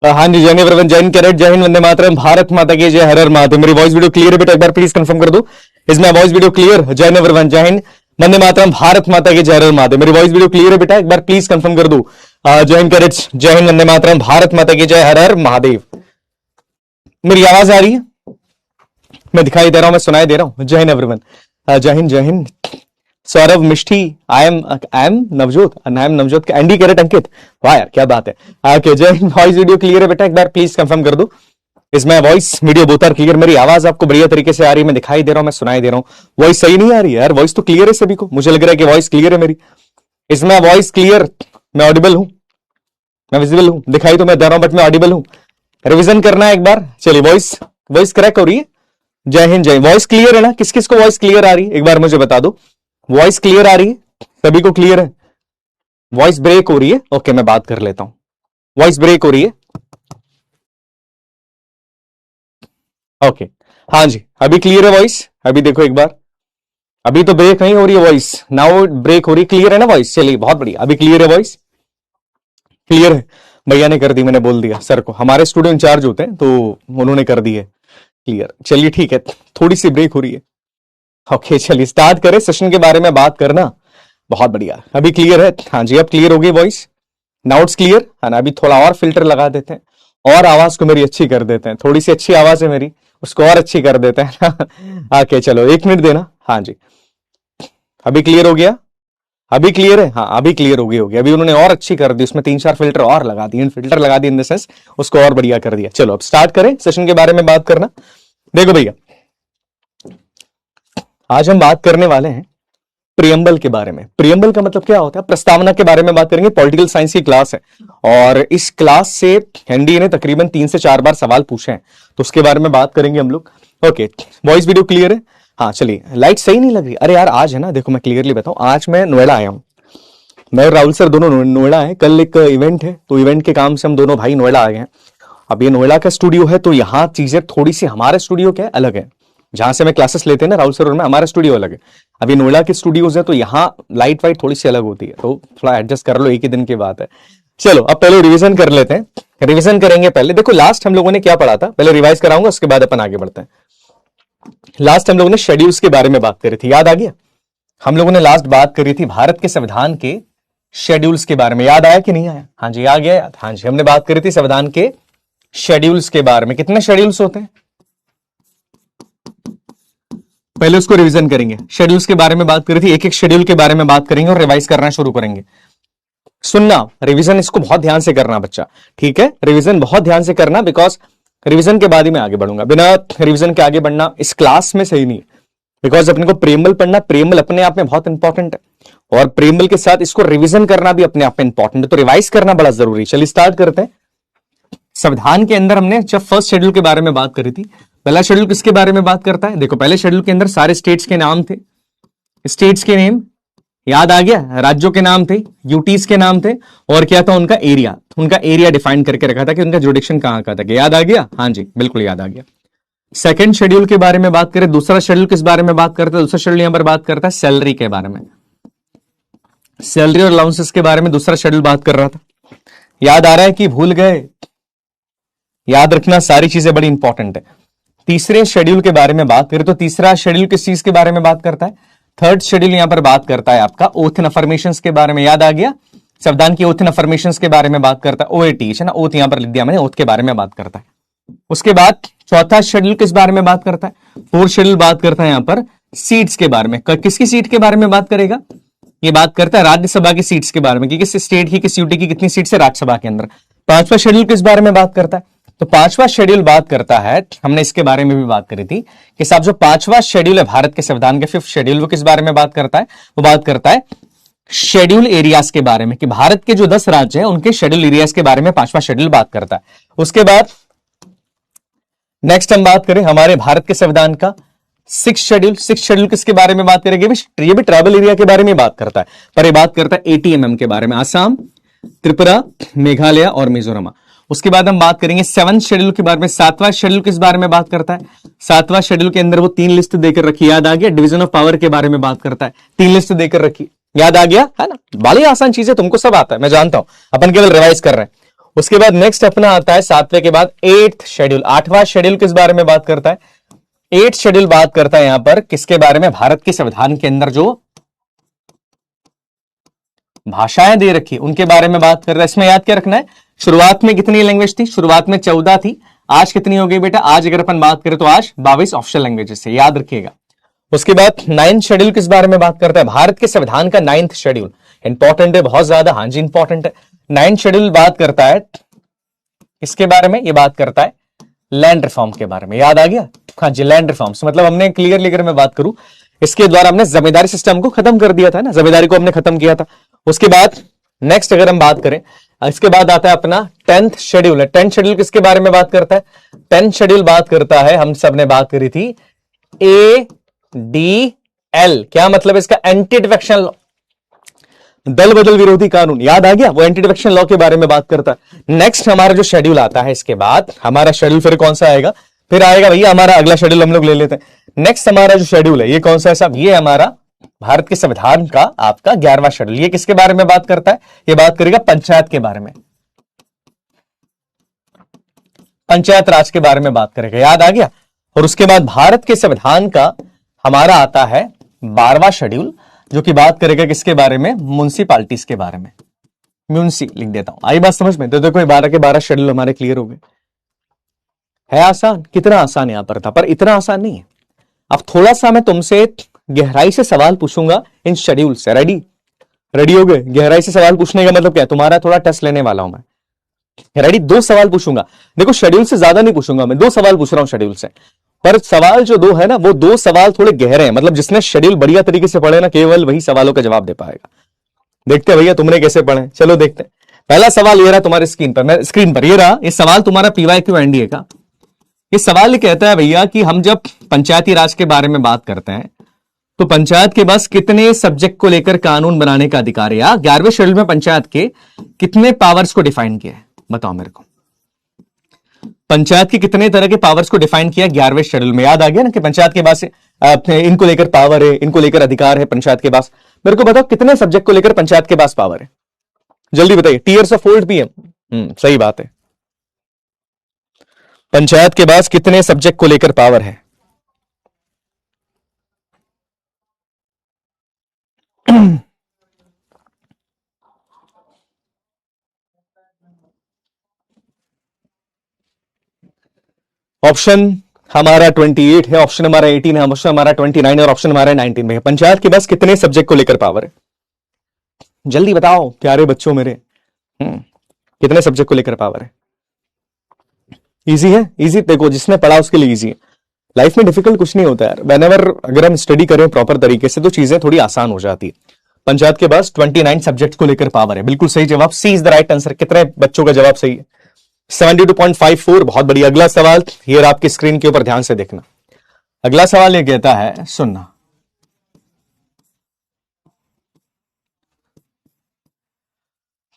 हाँ जी, जय एवरीवन, जय हिंद, कैरेट, जय हिंद, वंदे मातरम, भारत माता की जय, हर हर महादेव। मेरी वॉइस वीडियो क्लियर है बेटा? एक बार प्लीज कंफर्म कर दो। इसमें वॉइस वीडियो क्लियर? जय एवरीवन, जय हिंद, वंदे मातरम, भारत माता की जय, हर हर महादेव। मेरी वॉइस वीडियो क्लियर है बेटा? एक बार प्लीज कंफर्म कर दो। जय हिंद, कैरेट, जय हिंद, वंदे मातरम, भारत माता की जय, हर हर महादेव। मेरी आवाज आ रही है? मैं दिखाई दे रहा हूं, मैं सुनाई दे रहा हूं? जय हिंद एवरीवन, जय हिंद, जय Hind. Saurabh, Mishti, I am Navjot, I am Navjot, Andy, कैरेट, अंकित, वाह यार क्या बात है। ओके, जय हिंद। वॉइस वीडियो क्लियर है बेटा? एक बार प्लीज कंफर्म कर दो। इसमें voice video both are clear. मेरी आवाज आपको बढ़िया तरीके से आ रही है? मैं दिखाई दे रहा हूं, मैं सुनाई दे रहा हूं? वॉइस सही नहीं आ रही है यार? वॉइस तो क्लियर है सभी को, मुझे लग रहा है कि वॉइस क्लियर है मेरी। इसमें वॉइस क्लियर, मैं ऑडिबल हूं, मैं विजिबल हूं, दिखाई तो मैं दे रहा हूं बट मैं ऑडिबल हूं। रिविजन करना है एक बार, चलिए। वॉइस वॉइस क्रैक हो रही है? जय हिंद, जय। वॉइस क्लियर है ना? किस किस को वॉइस क्लियर आ रही है एक बार मुझे बता दो। वॉइस क्लियर आ रही है? सभी को क्लियर है? वॉइस ब्रेक हो रही है? ओके, मैं बात कर लेता हूं। वॉइस ब्रेक हो रही है? ओके, हाँ जी, अभी क्लियर है वॉइस? अभी देखो एक बार, अभी तो ब्रेक नहीं हो रही है वॉइस, नाउ ब्रेक हो रही, क्लियर है ना वॉइस? चलिए, बहुत बढ़िया, अभी क्लियर है वॉइस? क्लियर है? भैया ने कर दी, मैंने बोल दिया सर को, हमारे स्टूडियो इंचार्ज होते हैं तो उन्होंने कर दी है क्लियर। चलिए ठीक है, थोड़ी सी ब्रेक हो रही है। ओके, चलिए स्टार्ट करें सेशन के बारे में बात करना। बहुत बढ़िया, अभी क्लियर है? हाँ जी, अब क्लियर हो गई वॉइस, नाउ इट्स क्लियर है ना? अभी थोड़ा और फिल्टर लगा देते हैं और आवाज को मेरी अच्छी कर देते हैं। थोड़ी सी अच्छी आवाज है मेरी, उसको और अच्छी कर देते हैं। ओके, चलो 1 मिनट देना। हाँ जी, अभी क्लियर हो गया? अभी क्लियर है? हाँ, अभी क्लियर हो गई। अभी उन्होंने और अच्छी कर दी, उसमें 3-4 फिल्टर और लगा दिए, फिल्टर लगा दिए इन द सेंस, उसको और बढ़िया कर दिया। चलो अब स्टार्ट करें सेशन के बारे में बात करना। देखो भैया, आज हम बात करने वाले हैं प्रियम्बल के बारे में। प्रियम्बल का मतलब क्या होता है? प्रस्तावना के बारे में बात करेंगे। पॉलिटिकल साइंस की क्लास है और इस क्लास से एनडीए ने तकरीबन 3 से 4 बार सवाल पूछे हैं, तो उसके बारे में बात करेंगे हम लोग। ओके, वॉइस वीडियो क्लियर है? हाँ चलिए, लाइट सही नहीं लग रही? अरे यार आज है ना, देखो मैं क्लियरली बताऊं, आज मैं नोएडा आया हूं, मैं और राहुल सर दोनों नोएडा है। कल एक इवेंट है, तो इवेंट के काम से हम दोनों भाई नोएडा आ गए हैं। अब ये नोएडा का स्टूडियो है, तो यहाँ चीजें थोड़ी सी, हमारे स्टूडियो क्या है अलग है, जहां से मैं क्लासेस लेते हैं ना राहुल सर और मैं, हमारा स्टूडियो अलग है। अभी नोएडा के स्टूडियोज है, तो यहाँ लाइट वाइट थोड़ी सी अलग होती है, तो थोड़ा एडजस्ट कर लो, एक ही दिन की बात है। चलो अब पहले रिवीजन कर लेते हैं। रिवीजन करेंगे पहले। देखो लास्ट हम लोगों ने क्या पढ़ा था, पहले रिवाइज कराऊंगा, उसके बाद अपन आगे बढ़ते हैं। लास्ट हम लोगों ने शेड्यूल्स के बारे में बात करी थी, याद आ गया? हम लोगों ने लास्ट बात करी थी भारत के संविधान के शेड्यूल्स के बारे में, याद आया कि नहीं आया? हाँ जी, आ गया याद? हाँ जी, हमने बात करी थी संविधान के शेड्यूल्स के बारे में। कितने शेड्यूल्स होते हैं पहले उसको रिवीजन करेंगे। शेड्यूल्स के बारे में बात करी थी, एक एक शेड्यूल के बारे में बात करेंगे और रिवाइज करना शुरू करेंगे। सुनना, रिवीजन इसको बहुत ध्यान से करना बच्चा, ठीक है? रिवीजन बहुत ध्यान से करना, बिकॉज रिवीजन के बाद ही मैं आगे बढ़ूंगा, बिना रिवीजन के आगे बढ़ना इस क्लास में सही नहीं, बिकॉज अपने को प्रेमबल पढ़ना, प्रेमबल अपने आप में बहुत इंपॉर्टेंट है और प्रेमबल के साथ इसको रिवीजन करना भी अपने आप में इंपॉर्टेंट है, तो रिवाइज करना बड़ा जरूरी है। चलिए स्टार्ट करते हैं। संविधान के अंदर हमने जब फर्स्ट शेड्यूल के बारे में बात करी थी, पहला शेड्यूल किसके बारे में बात करता है? देखो पहले शेड्यूल के अंदर सारे स्टेट्स के नाम थे, स्टेट्स के नेम याद आ गया, राज्यों के नाम थे, यूटीज के नाम थे, और क्या था? उनका एरिया, उनका एरिया डिफाइन करके रखा था कि उनका जुडिक्शन कहां का था। याद आ गया? हाँ जी, बिल्कुल याद आ गया। सेकंड शेड्यूल के बारे में बात करें, दूसरा शेड्यूल किस बारे में बात करता है? दूसरा शेड्यूल यहां पर बात करता है सैलरी के बारे में, सैलरी और अलाउंसेस के बारे में दूसरा शेड्यूल बात कर रहा था। याद आ रहा है कि भूल गए? याद रखना, सारी चीजें बड़ी इंपॉर्टेंट है। तीसरे शेड्यूल के बारे में बात करें तो तीसरा शेड्यूल किस चीज के बारे में बात करता है? थर्ड शेड्यूल यहां पर बात करता है आपका ओथ एंड अफर्मेशंस के बारे में। याद आ गया? संविधान की ओथ एंड अफर्मेशंस के बारे में बात करता है, ओएटी है ना, ओथ यहां पर लिख दिया मैंने, ओथ के बारे में बात करता है। उसके बाद चौथा शेड्यूल किस बारे में बात करता है? फोर्थ शेड्यूल बात करता है यहां पर सीट्स के बारे में। किसकी सीट के बारे में बात करेगा? ये बात करता है राज्यसभा की सीट्स के बारे में कि किस स्टेट की, किस यूटी की कितनी सीट्स है राज्यसभा के अंदर। पांचवा शेड्यूल किस बारे में बात करता है? तो पांचवा शेड्यूल बात करता है, हमने इसके बारे में भी बात करी थी कि साहब जो पांचवा शेड्यूल है भारत के संविधान के, फिफ्थ शेड्यूल, वो किस बारे में बात करता है? वो बात करता है शेड्यूल एरियाज के बारे में, कि भारत के जो 10 राज्य हैं उनके शेड्यूल एरियाज के बारे में पांचवा शेड्यूल बात करता है। उसके बाद नेक्स्ट हम बात करें हमारे भारत के संविधान का सिक्स शेड्यूल। सिक्स शेड्यूल किसके बारे में बात करेंगे? ये भी ट्राइबल एरिया के बारे में बात करता है, पर ये बात करता है एटीएमएम के बारे में, आसाम, त्रिपुरा, मेघालय और मिजोरम। उसके बाद हम बात करेंगे सेवंथ शेड्यूल के बारे में। सातवां शेड्यूल किस बारे में बात करता है? सातवां शेड्यूल के अंदर वो 3 लिस्ट देकर रखी, याद आ गया? डिवीजन ऑफ पावर के बारे में बात करता है, 3 लिस्ट देकर रखी, याद आ गया है ना? बड़ी आसान चीजें, तुमको सब आता है मैं जानता हूं, अपन केवल रिवाइज कर रहे हैं। उसके बाद नेक्स्ट अपना आता है 7वें के बाद 8th शेड्यूल। 8वां शेड्यूल किस बारे में बात करता है? 8th शेड्यूल बात करता है यहां पर किसके बारे में? भारत के संविधान के अंदर जो भाषाएं दे रखी उनके बारे में बात कर रहा है। इसमें याद क्या रखना है? शुरुआत में कितनी लैंग्वेज थी? शुरुआत में 14 थी। आज कितनी हो गई बेटा? आज अगर अपन बात करें तो आज 22 ऑफिशियल लैंग्वेजेस है, याद रखिएगा। उसके बाद 9th शेड्यूल किस बारे में बात करता है? भारत के संविधान का 9th शेड्यूल इंपॉर्टेंट है, बहुत ज्यादा। हाँ जी इंपॉर्टेंट है। 9th शेड्यूल बात करता है इसके बारे में, ये बात करता है लैंड रिफॉर्म के बारे में। याद आ गया? हाँ जी, लैंड रिफॉर्म्स मतलब हमने क्लियरली अगर मैं बात करूं, इसके द्वारा हमने जमींदारी सिस्टम को खत्म कर दिया था ना, जमींदारी को हमने खत्म किया था। उसके बाद नेक्स्ट अगर हम बात करें, इसके बाद आता है अपना 10th शेड्यूल है। 10th शेड्यूल किसके बारे में बात करता है? 10th शेड्यूल बात करता है, हम सब ने बात करी थी, ADL। क्या मतलब इसका? एंटी डिफेक्शन लॉ, दल बदल विरोधी कानून। याद आ गया? वो एंटी डिफेक्शन लॉ के बारे में बात करता है। नेक्स्ट हमारा जो शेड्यूल आता है, इसके बाद हमारा शेड्यूल फिर कौन सा आएगा? फिर आएगा भैया हमारा अगला शेड्यूल, हम लोग ले लेते हैं। नेक्स्ट हमारा जो शेड्यूल है ये कौन सा है साहब? ये हमारा भारत के संविधान का आपका 11वां शेड्यूल। ये किसके बारे में बात करता है? ये बात करेगा पंचायत के बारे में, पंचायत राज के बारे में बात करेगा। याद आ गया? और उसके बाद भारत के संविधान का हमारा आता है 12वां शेड्यूल, जो कि बात करेगा किसके बारे में? म्युनिसिपालिटीज के बारे में। म्यूनसी लिख देता हूं। आई बात समझ में? तो देखो 12 के 12 शेड्यूल हमारे क्लियर हो गए। है आसान? कितना आसान यहां पर था, पर इतना आसान नहीं है। अब थोड़ा सा मैं तुमसे गहराई से सवाल पूछूंगा इन शेड्यूल से। रेडी? रेडी हो गए? गहराई से सवाल पूछने का मतलब क्या है? तुम्हारा थोड़ा टेस्ट लेने वाला हूं मैं। रेडी? 2 सवाल पूछूंगा। देखो शेड्यूल से ज्यादा नहीं पूछूंगा मैं, 2 सवाल पूछ रहा हूं शेड्यूल से। पर सवाल जो 2 है ना, वो 2 सवाल थोड़े गहरे हैं। मतलब जिसने शेड्यूल बढ़िया तरीके से पढ़े ना, केवल वही सवालों का जवाब दे पाएगा। देखते हैं भैया तुमने कैसे पढ़े। चलो देखते हैं। पहला सवाल ये रहा तुम्हारे स्क्रीन पर, मैं स्क्रीन पर ये रहा। ये सवाल तुम्हारा PYQ एनडीए का। ये सवाल कहता है भैया कि हम जब पंचायती राज के बारे में बात करते हैं तो पंचायत के पास कितने सब्जेक्ट को लेकर कानून बनाने का अधिकार है, या 11वें शेड्यूल में पंचायत के कितने पावर्स को डिफाइन किया है? बताओ मेरे को। पंचायत के कितने तरह के पावर्स को डिफाइन किया 11वें शेड्यूल में? याद आ गया ना कि पंचायत के पास इनको लेकर पावर है, इनको लेकर अधिकार है पंचायत के पास। मेरे को बताओ कितने सब्जेक्ट को लेकर पंचायत के पास पावर है? जल्दी बताइए। Tears of old PM। सही बात है। पंचायत के पास कितने सब्जेक्ट को लेकर पावर है? ऑप्शन हमारा 28 है, ऑप्शन हमारा 18 है, ऑप्शन हमारा 29 है और ऑप्शन हमारा 19 में है। पंचायत के पास कितने सब्जेक्ट को लेकर पावर है? जल्दी बताओ प्यारे बच्चों मेरे। कितने सब्जेक्ट को लेकर पावर है? इजी है? इजी देखो, जिसने पढ़ा उसके लिए इजी है। लाइफ में डिफिकल्ट कुछ नहीं होता यार। व्हेनेवर अगर हम स्टडी करें प्रॉपर तरीके से तो चीजें थोड़ी आसान हो जाती है। पंचायत के पास 29 सब्जेक्ट को लेकर पावर है। बिल्कुल सही जवाब, सी इज द राइट आंसर। कितने बच्चों का जवाब सही है? 72.54। बहुत बढ़िया। अगला सवाल ये आपकी स्क्रीन के ऊपर ध्यान से देखना। अगला सवाल ये कहता है, सुनना,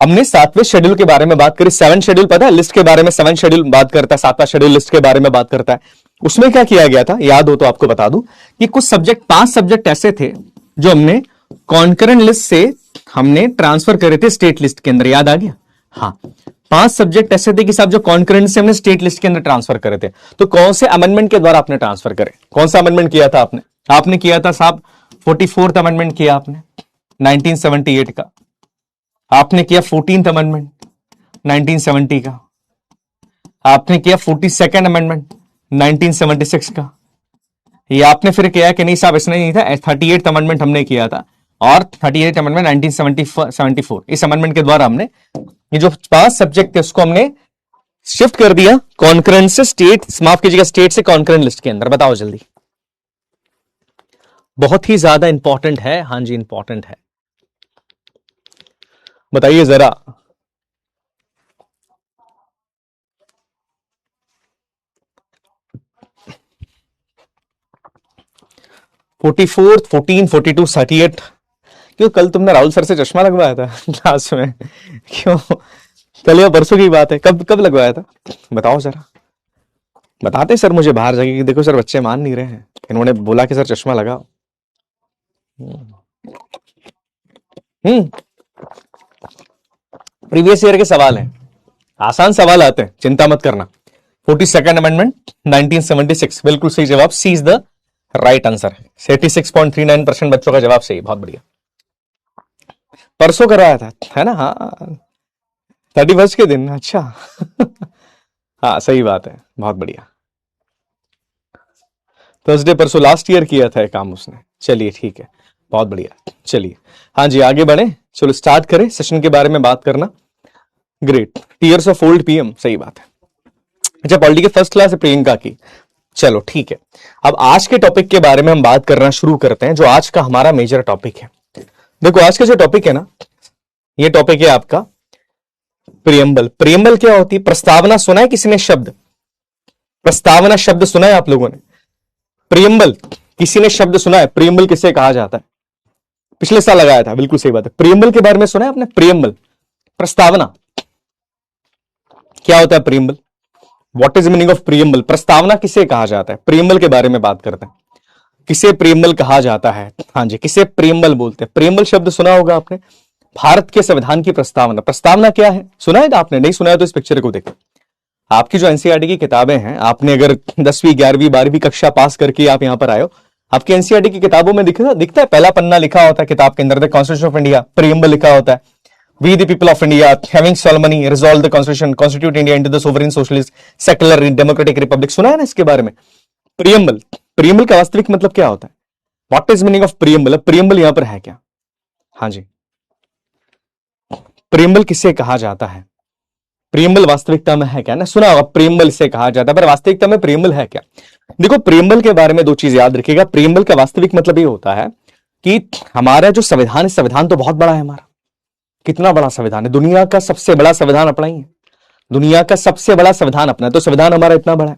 हमने 7वें शेड्यूल के बारे में बात करी। 7 शेड्यूल पता है लिस्ट के बारे में? 7 शेड्यूल बात करता है, 7वां शेड्यूल लिस्ट के बारे में बात करता है। उसमें क्या किया गया था याद हो तो आपको बता दूं कि कुछ सब्जेक्ट, 5 सब्जेक्ट ऐसे थे जो हमने कॉन्करेंट लिस्ट से हमने ट्रांसफर करे थे स्टेट लिस्ट के अंदर। याद आ गया? हाँ, 5 सब्जेक्ट ऐसे थे कि साहब जो कॉन्करेंट से हमने स्टेट लिस्ट के अंदर ट्रांसफर करे थे। तो कौन से अमेंडमेंट के द्वारा आपने ट्रांसफर करे? कौन सा अमेंडमेंट किया था आपने? आपने किया था साहब 44th अमेंडमेंट किया आपने 1978 का। आपने किया 14th अमेंडमेंट 1970 का। आपने किया 42nd अमेंडमेंट 1976 का। ये आपने फिर किया कि नहीं साहब इसने नहीं था, 38th अमेंडमेंट हमने किया था और 38th अमेंडमेंट 1974। इस अमेंडमेंट के द्वारा हमने ये जो 5 सब्जेक्ट थे उसको हमने शिफ्ट कर दिया कॉन्करेंट से स्टेट, माफ कीजिएगा, स्टेट से कॉन्करेंट लिस्ट के अंदर। बताओ जल्दी। बहुत ही ज्यादा इंपॉर्टेंट है। हाँ जी इंपॉर्टेंट है, बताइए जरा। फोर्टी 14, 42, 38। क्यों कल तुमने राहुल सर से चश्मा लगवाया था क्लास में? क्यों? कल या परसों की बात है। कब कब लगवाया था बताओ जरा। बताते सर मुझे बाहर जाके कि देखो सर बच्चे मान नहीं रहे हैं, इन्होंने बोला कि सर चश्मा लगाओ। प्रीवियस ईयर के सवाल हैं। आसान सवाल आते हैं, चिंता मत करना। 42nd अमेंडमेंट 1976, बिल्कुल सही जवाब, सी इज द राइट आंसर। 86.39% बच्चों का जवाब सही, बहुत बढ़िया। परसों करवाया था, है ना? हाँ, 31 के दिन, अच्छा। हाँ सही बात है, बहुत बढ़िया। थर्सडे परसों लास्ट ईयर किया था ये काम उसने। चलिए ठीक है, बहुत बढ़िया। चलिए हाँ जी, आगे बढ़े, चलो स्टार्ट करें सेशन के बारे में बात करना। Great, tears of old PM, सही बात है। अच्छा, पॉलिटी के फर्स्ट क्लास है प्रियंका की। चलो ठीक है, अब आज के टॉपिक के बारे में हम बात करना शुरू करते हैं, जो आज का हमारा मेजर टॉपिक है। देखो आज का जो टॉपिक है ना, ये टॉपिक है आपका प्रियम्बल। प्रियम्बल क्या होती है? प्रस्तावना। सुना है किसी ने शब्द प्रस्तावना? शब्द सुना है आप लोगों ने? प्रियम्बल किसी ने शब्द सुना है? प्रियम्बल किसे कहा जाता है? पिछले साल लगाया था, बिल्कुल सही बात है। प्रियम्बल के बारे में सुना है आपने? प्रियम्बल, प्रस्तावना। क्या होता है preamble? What is meaning of preamble? प्रस्तावना किसे कहा जाता है? प्रियम्बल के बारे में बात करते हैं। किसे प्रियम्बल कहा जाता है? हाँ जी, किसे प्रियम्बल बोलते हैं? प्रियम्बल शब्द सुना होगा आपने, भारत के संविधान की प्रस्तावना। प्रस्तावना क्या है? सुना है? आपने नहीं सुना है तो इस पिक्चर को देखो। आपकी जो एनसीईआरटी की किताबें हैं, आपने अगर 10वीं 11वीं 12वीं कक्षा पास करके आप यहां पर आए हो, आपकी एनसीईआरटी की किताबों में दिखता है, पहला पन्ना लिखा होता है किताब के अंदर, the constitution of India, preamble लिखा होता है। We the people of India having solemnly resolve the constitution constitute India into the sovereign socialist secular democratic republic. सुना है ना इसके बारे में? प्रियम्बल, प्रियम्बल का वास्तविक मतलब क्या होता है? What is meaning of preamble? Preamble यहां पर है क्या? हाँ जी, प्रियम्बल किसे कहा जाता है? प्रियम्बल वास्तविकता में है क्या? ना सुना होगा प्रियम्बल इसे कहा जाता है, पर वास्तविकता में प्रियम्बल है क्या? देखो प्रियम्बल के बारे में दो चीज याद रखिएगा। प्रियम्बल का वास्तविक मतलब ये होता है कि हमारा जो संविधान है, संविधान तो बहुत बड़ा है हमारा। कितना बड़ा संविधान है? दुनिया का सबसे बड़ा संविधान अपना ही है। दुनिया का सबसे बड़ा संविधान अपना है, तो संविधान हमारा इतना बड़ा है।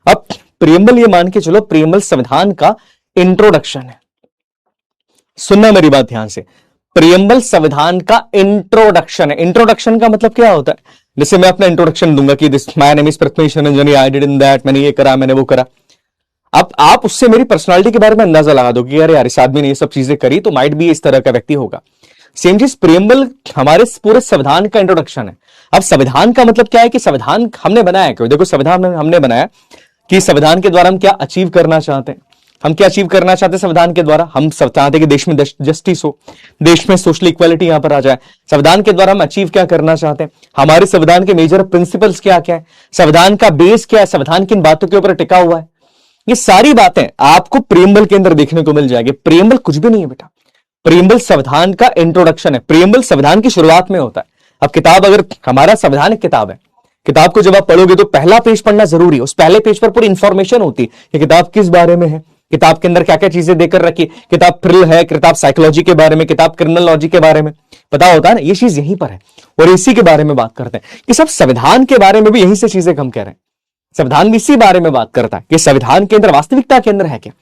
अब प्रियम्बल ये मान के चलो, प्रियम्बल संविधान का इंट्रोडक्शन है। सुनना मेरी बात ध्यान से, प्रियम्बल संविधान का इंट्रोडक्शन है। इंट्रोडक्शन का मतलब क्या होता है? जैसे मैं अपना इंट्रोडक्शन दूंगा कि this my name is Prathamesh Ranjan, I did in that, मैंने ये करा, मैंने वो करा। अब आप उससे मेरी पर्सनालिटी के बारे में अंदाजा लगा दो कि अरे यार इस आदमी ने ये सब चीजें करी, तो माइट भी इस तरह का व्यक्ति होगा। सेम चीज प्रियम्बल हमारे पूरे संविधान का इंट्रोडक्शन है। अब संविधान का मतलब क्या है? कि संविधान हमने बनाया क्यों? देखो संविधान हमने बनाया कि संविधान के द्वारा हम क्या अचीव करना चाहते हैं। हम क्या अचीव करना चाहते हैं संविधान के द्वारा? हम चाहते हैं कि देश में जस्टिस हो, देश में सोशल इक्वालिटी यहां पर आ जाए। संविधान के द्वारा हम अचीव क्या करना चाहते हैं? हमारे संविधान के मेजर प्रिंसिपल्स क्या क्या है, संविधान का बेस क्या है, संविधान किन बातों के ऊपर टिका हुआ है, ये सारी बातें आपको प्रियम्बल के अंदर देखने को मिल जाएगी। प्रियम्बल कुछ भी नहीं है बेटा, प्रियम्बल संविधान का इंट्रोडक्शन है। प्रियम्बल संविधान की शुरुआत में होता है। अब किताब, अगर हमारा संविधान एक किताब है, किताब को जब आप पढ़ोगे तो पहला पेज पढ़ना जरूरी है। उस पहले पेज पर पूरी इंफॉर्मेशन होती है कि किताब किस बारे में है, किताब के अंदर क्या क्या चीजें देकर रखी। किताब थ्रिल है, किताब साइकोलॉजी के बारे में, किताब क्रिमिनोलॉजी के बारे में पता होता है ना, ये चीज यहीं पर है और इसी के बारे में बात करते हैं कि सब संविधान के बारे में भी यहीं से चीजें हम कह रहे हैं। संविधान भी इसी बारे में बात करता है कि संविधान के अंदर वास्तविकता के अंदर है क्या,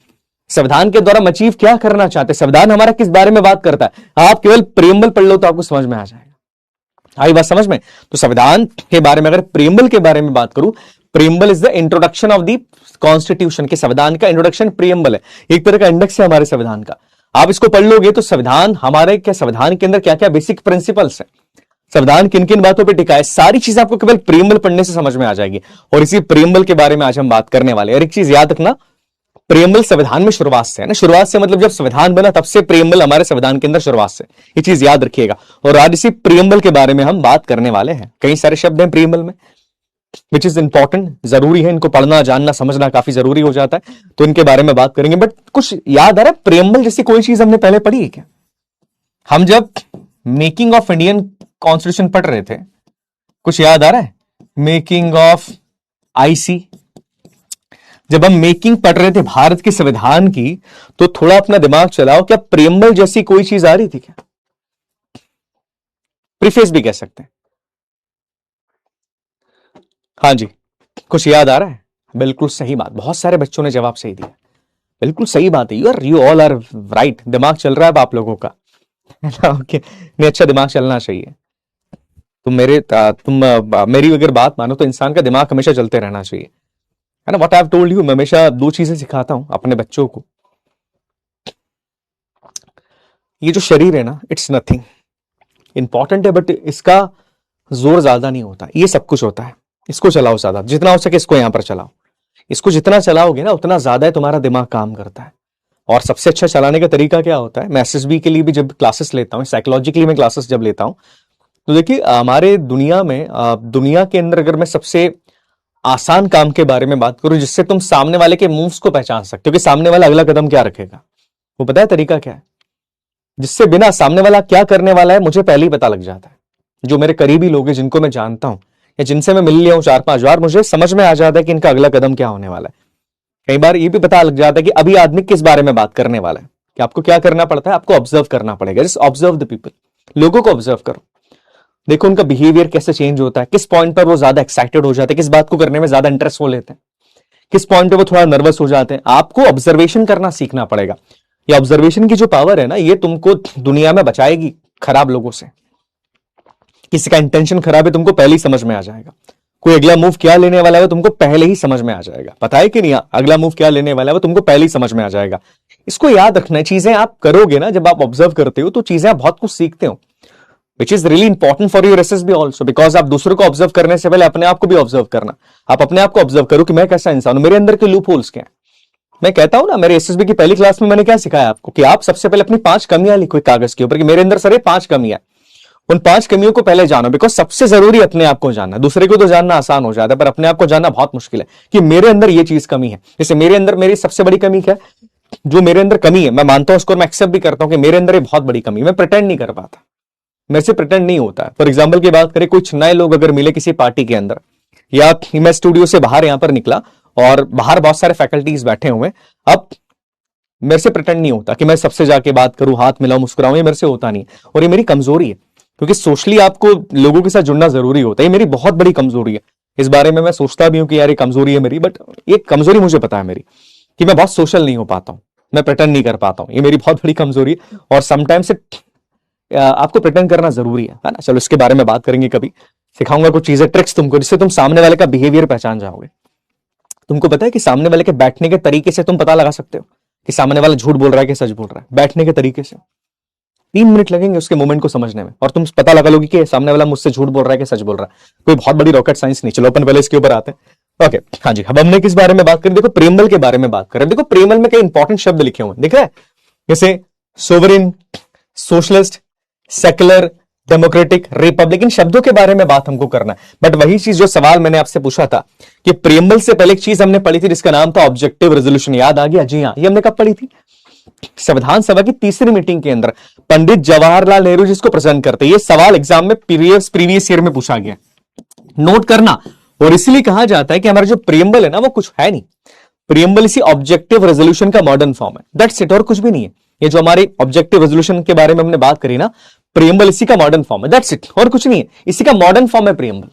संविधान के द्वारा हम अचीव क्या करना चाहते हैं, संविधान हमारा किस बारे में बात करता है। आप केवल प्रियम्बल पढ़ लो तो आपको समझ में आ जाएगा। आई बात समझ में? तो संविधान के बारे में अगर प्रियम्बल के बारे में बात करूं, preamble is the introduction of the constitution. के संविधान का इंट्रोडक्शन प्रियम्बल है, एक तरह का इंडेक्स है हमारे संविधान का। आप इसको पढ़ लोगे तो संविधान हमारे क्या, संविधान के अंदर क्या क्या बेसिक प्रिंसिपल्स है, संविधान किन किन बातों पे टिका है, सारी चीज आपको केवल प्रियम्बल पढ़ने से समझ में आ जाएगी। और इसी प्रियम्बल के बारे में आज हम बात करने वाले हैं। और एक चीज याद रखना, प्रियम्बल संविधान में शुरुआत से है ना, शुरुआत से मतलब जब संविधान बना तब से प्रियम्बल हमारे संविधान के अंदर शुरुआत से, ये चीज याद रखिएगा। और आज इसी प्रियम्बल के बारे में हम बात करने वाले हैं। कई सारे शब्द हैं प्रियम्बल में विच इज इंपॉर्टेंट, जरूरी है इनको पढ़ना, जानना, समझना काफी जरूरी हो जाता है, तो इनके बारे में बात करेंगे। बट कुछ याद आ रहा है प्रियम्बल जैसी कोई चीज हमने पहले पढ़ी है क्या? हम जब मेकिंग ऑफ इंडियन कॉन्स्टिट्यूशन पढ़ रहे थे, कुछ याद आ रहा है? मेकिंग ऑफ आईसी, जब हम मेकिंग पढ़ रहे थे भारत के संविधान की, तो थोड़ा अपना दिमाग चलाओ, क्या प्रियम्बल जैसी कोई चीज आ रही थी क्या? प्रीफेस भी कह सकते हैं। हाँ जी, कुछ याद आ रहा है? बिल्कुल सही बात, बहुत सारे बच्चों ने जवाब सही दिया, बिल्कुल सही बात है। यू ऑल आर राइट, दिमाग चल रहा है अब आप लोगों का, है ना? ओके, नहीं अच्छा दिमाग चलना चाहिए। तुम मेरी अगर बात मानो तो इंसान का दिमाग हमेशा चलते रहना चाहिए, है ना? What I have told you, मैं हमेशा दो चीजें सिखाता हूं अपने बच्चों को। ये जो शरीर है ना, इट्स नथिंग, इंपॉर्टेंट है, बट इसका जोर ज्यादा नहीं होता, ये सब कुछ होता है। इसको चलाओ ज्यादा, जितना हो सके इसको यहां पर चलाओ। इसको जितना चलाओगे ना उतना ज्यादा है तुम्हारा दिमाग काम करता है। और सबसे अच्छा चलाने का तरीका क्या होता है, मैं एसएसबी के लिए भी जब क्लासेस लेता हूँ, साइकोलॉजिकली मैं क्लासेस जब लेता हूँ, तो देखिए हमारे दुनिया में, दुनिया के अंदर अगर मैं सबसे आसान काम के बारे में बात करूं जिससे तुम सामने वाले के मूव्स को पहचान सकते हो कि सामने वाला अगला कदम क्या रखेगा, वो पता है तरीका क्या है? जिससे बिना सामने वाला क्या करने वाला है मुझे पहले ही पता लग जाता है। जो मेरे करीबी लोग हैं, जिनको मैं जानता हूं या जिनसे मैं मिल लिया हूं 4-5 बार, मुझे समझ में आ जाता है कि इनका अगला कदम क्या होने वाला है। कई बार ये भी पता लग जाता है कि अभी आदमी किस बारे में बात करने वाला है। कि आपको क्या करना पड़ता है, आपको ऑब्जर्व करना पड़ेगा। जस्ट ऑब्जर्व द पीपल, लोगों को ऑब्जर्व करो, देखो उनका बिहेवियर कैसे चेंज होता है, किस पॉइंट पर वो ज्यादा एक्साइटेड हो जाते हैं, किस बात को करने में ज्यादा इंटरेस्ट हो लेते हैं, किस पॉइंट पे वो थोड़ा नर्वस हो जाते हैं। आपको ऑब्जर्वेशन करना सीखना पड़ेगा। ये ऑब्जर्वेशन की जो पावर है ना, ये तुमको दुनिया में बचाएगी खराब लोगों से। किसी का इंटेंशन खराब है तुमको पहले ही समझ में आ जाएगा। कोई अगला मूव क्या लेने वाला है वो तुमको पहले ही समझ में आ जाएगा। पता है कि नहीं, अगला मूव क्या लेने वाला है वो तुमको पहले ही समझ में आ जाएगा। इसको याद रखना है। चीजें आप करोगे ना, जब आप ऑब्जर्व करते हो तो चीजें आप बहुत कुछ सीखते हो, which is really important for your SSB also. Because आप दूसरों को ऑब्जर्व करने से पहले अपने आप को भी ऑब्जर्व करना। आप अपने आप को ऑब्जर्व करो कि मैं कैसा इंसान हूं, मेरे अंदर के लूप होल्स क्या है। मैं कहता हूं ना, मेरे एसएसबी की पहली क्लास में मैंने क्या सिखाया आपको कि आप सबसे पहले अपनी 5 कमियां लिखो एक कागज के ऊपर कि मेरे अंदर सर 5 कमियां। उन 5 कमियों को पहले जानो, बिकॉज सबसे जरूरी अपने आप को जानना। दूसरे को तो जानना आसान हो जाता है, पर अपने आप को जानना बहुत मुश्किल है कि मेरे अंदर ये चीज कमी है। जैसे मेरे अंदर मेरी सबसे बड़ी कमी क्या है, जो मेरे अंदर कमी है मैं मानता हूं उसको, मैं एक्सेप्ट भी करता हूं कि मेरे अंदर ये बहुत बड़ी कमी है। मैं प्रिटेंड नहीं कर पाता, मेरे से प्रिटेंड नहीं होता है। फॉर एग्जाम्पल की बात करें, कुछ नए लोग अगर मिले किसी पार्टी के अंदर, या मैं स्टूडियो से बाहर यहां पर निकला और बाहर बहुत सारे फैकल्टीज बैठे हुए, अब मेरे से प्रिटेंड नहीं होता कि मैं सबसे जाके बात करूं, हाथ मिलाऊं, मुस्कुराऊं, ये मेरे से होता नहीं। और ये मेरी कमजोरी है, क्योंकि सोशली आपको लोगों के साथ जुड़ना जरूरी होता है। ये मेरी बहुत बड़ी कमजोरी है। इस बारे में मैं सोचता भी हूं कि यार ये कमजोरी है मेरी, बट ये कमजोरी मुझे पता है मेरी कि मैं बहुत सोशल नहीं हो पाता हूं, मैं प्रिटेंड नहीं कर पाता हूं। ये मेरी बहुत बड़ी कमजोरी है और समटाइम्स आपको प्रिटेंड करना जरूरी है ना। चलो इसके बारे में बात करेंगे कभी, सिखाऊंगा कुछ चीजें, ट्रिक्स तुमको, जिससे तुम सामने वाले का बिहेवियर पहचान जाओगे। तुमको पता है कि सामने वाले के बैठने के तरीके से तुम पता लगा सकते हो कि सामने वाला झूठ बोल रहा है कि सच बोल रहा है। बैठने के तरीके से 3 मिनट लगेंगे उसके मोमेंट को समझने में, और तुम पता लगा लोगे कि सामने वाला मुझसे झूठ बोल रहा है कि सच बोल रहा है। कोई बहुत बड़ी रॉकेट साइंस नहीं। चलो अपन पहले इसके ऊपर आते हैं। ओके, हाँ जी, अब हमने किस बारे में बात करी, देखो प्रेमबल के बारे में बात करें। देखो प्रेमबल में कई इंपॉर्टेंट शब्द लिखे हुए दिख रहा है, जैसे sovereign, socialist, secular, democratic, republic. इन शब्दों के बारे में बात हमको करना है। बट वही चीज जो सवाल मैंने आपसे पूछा था कि प्रेमबल से पहले एक चीज हमने पढ़ी थी जिसका नाम था ऑब्जेक्टिव रेजोल्यूशन, याद आ गया? जी हाँ, ये हमने कब पढ़ी थी? संविधान सभा की तीसरी मीटिंग के अंदर पंडित जवाहरलाल नेहरू जिसको प्रेजेंट करते, ये सवाल एग्जाम में प्रीवियस ईयर में पूछा गया, नोट करना। और इसलिए कहा जाता है कि हमारा जो प्रेमबल है ना वो कुछ है नहीं, प्रेमबल इसी ऑब्जेक्टिव रेजोल्यूशन का मॉडर्न फॉर्म है। दैट्स इट, और कुछ भी नहीं है। ये जो हमारे ऑब्जेक्टिव रेजोल्यूशन के बारे में हमने बात करी ना, प्रेमबल इसी का मॉडर्न फॉर्म है। दैट्स इट, और कुछ नहीं है। इसी का मॉडर्न फॉर्म है प्रेमबल,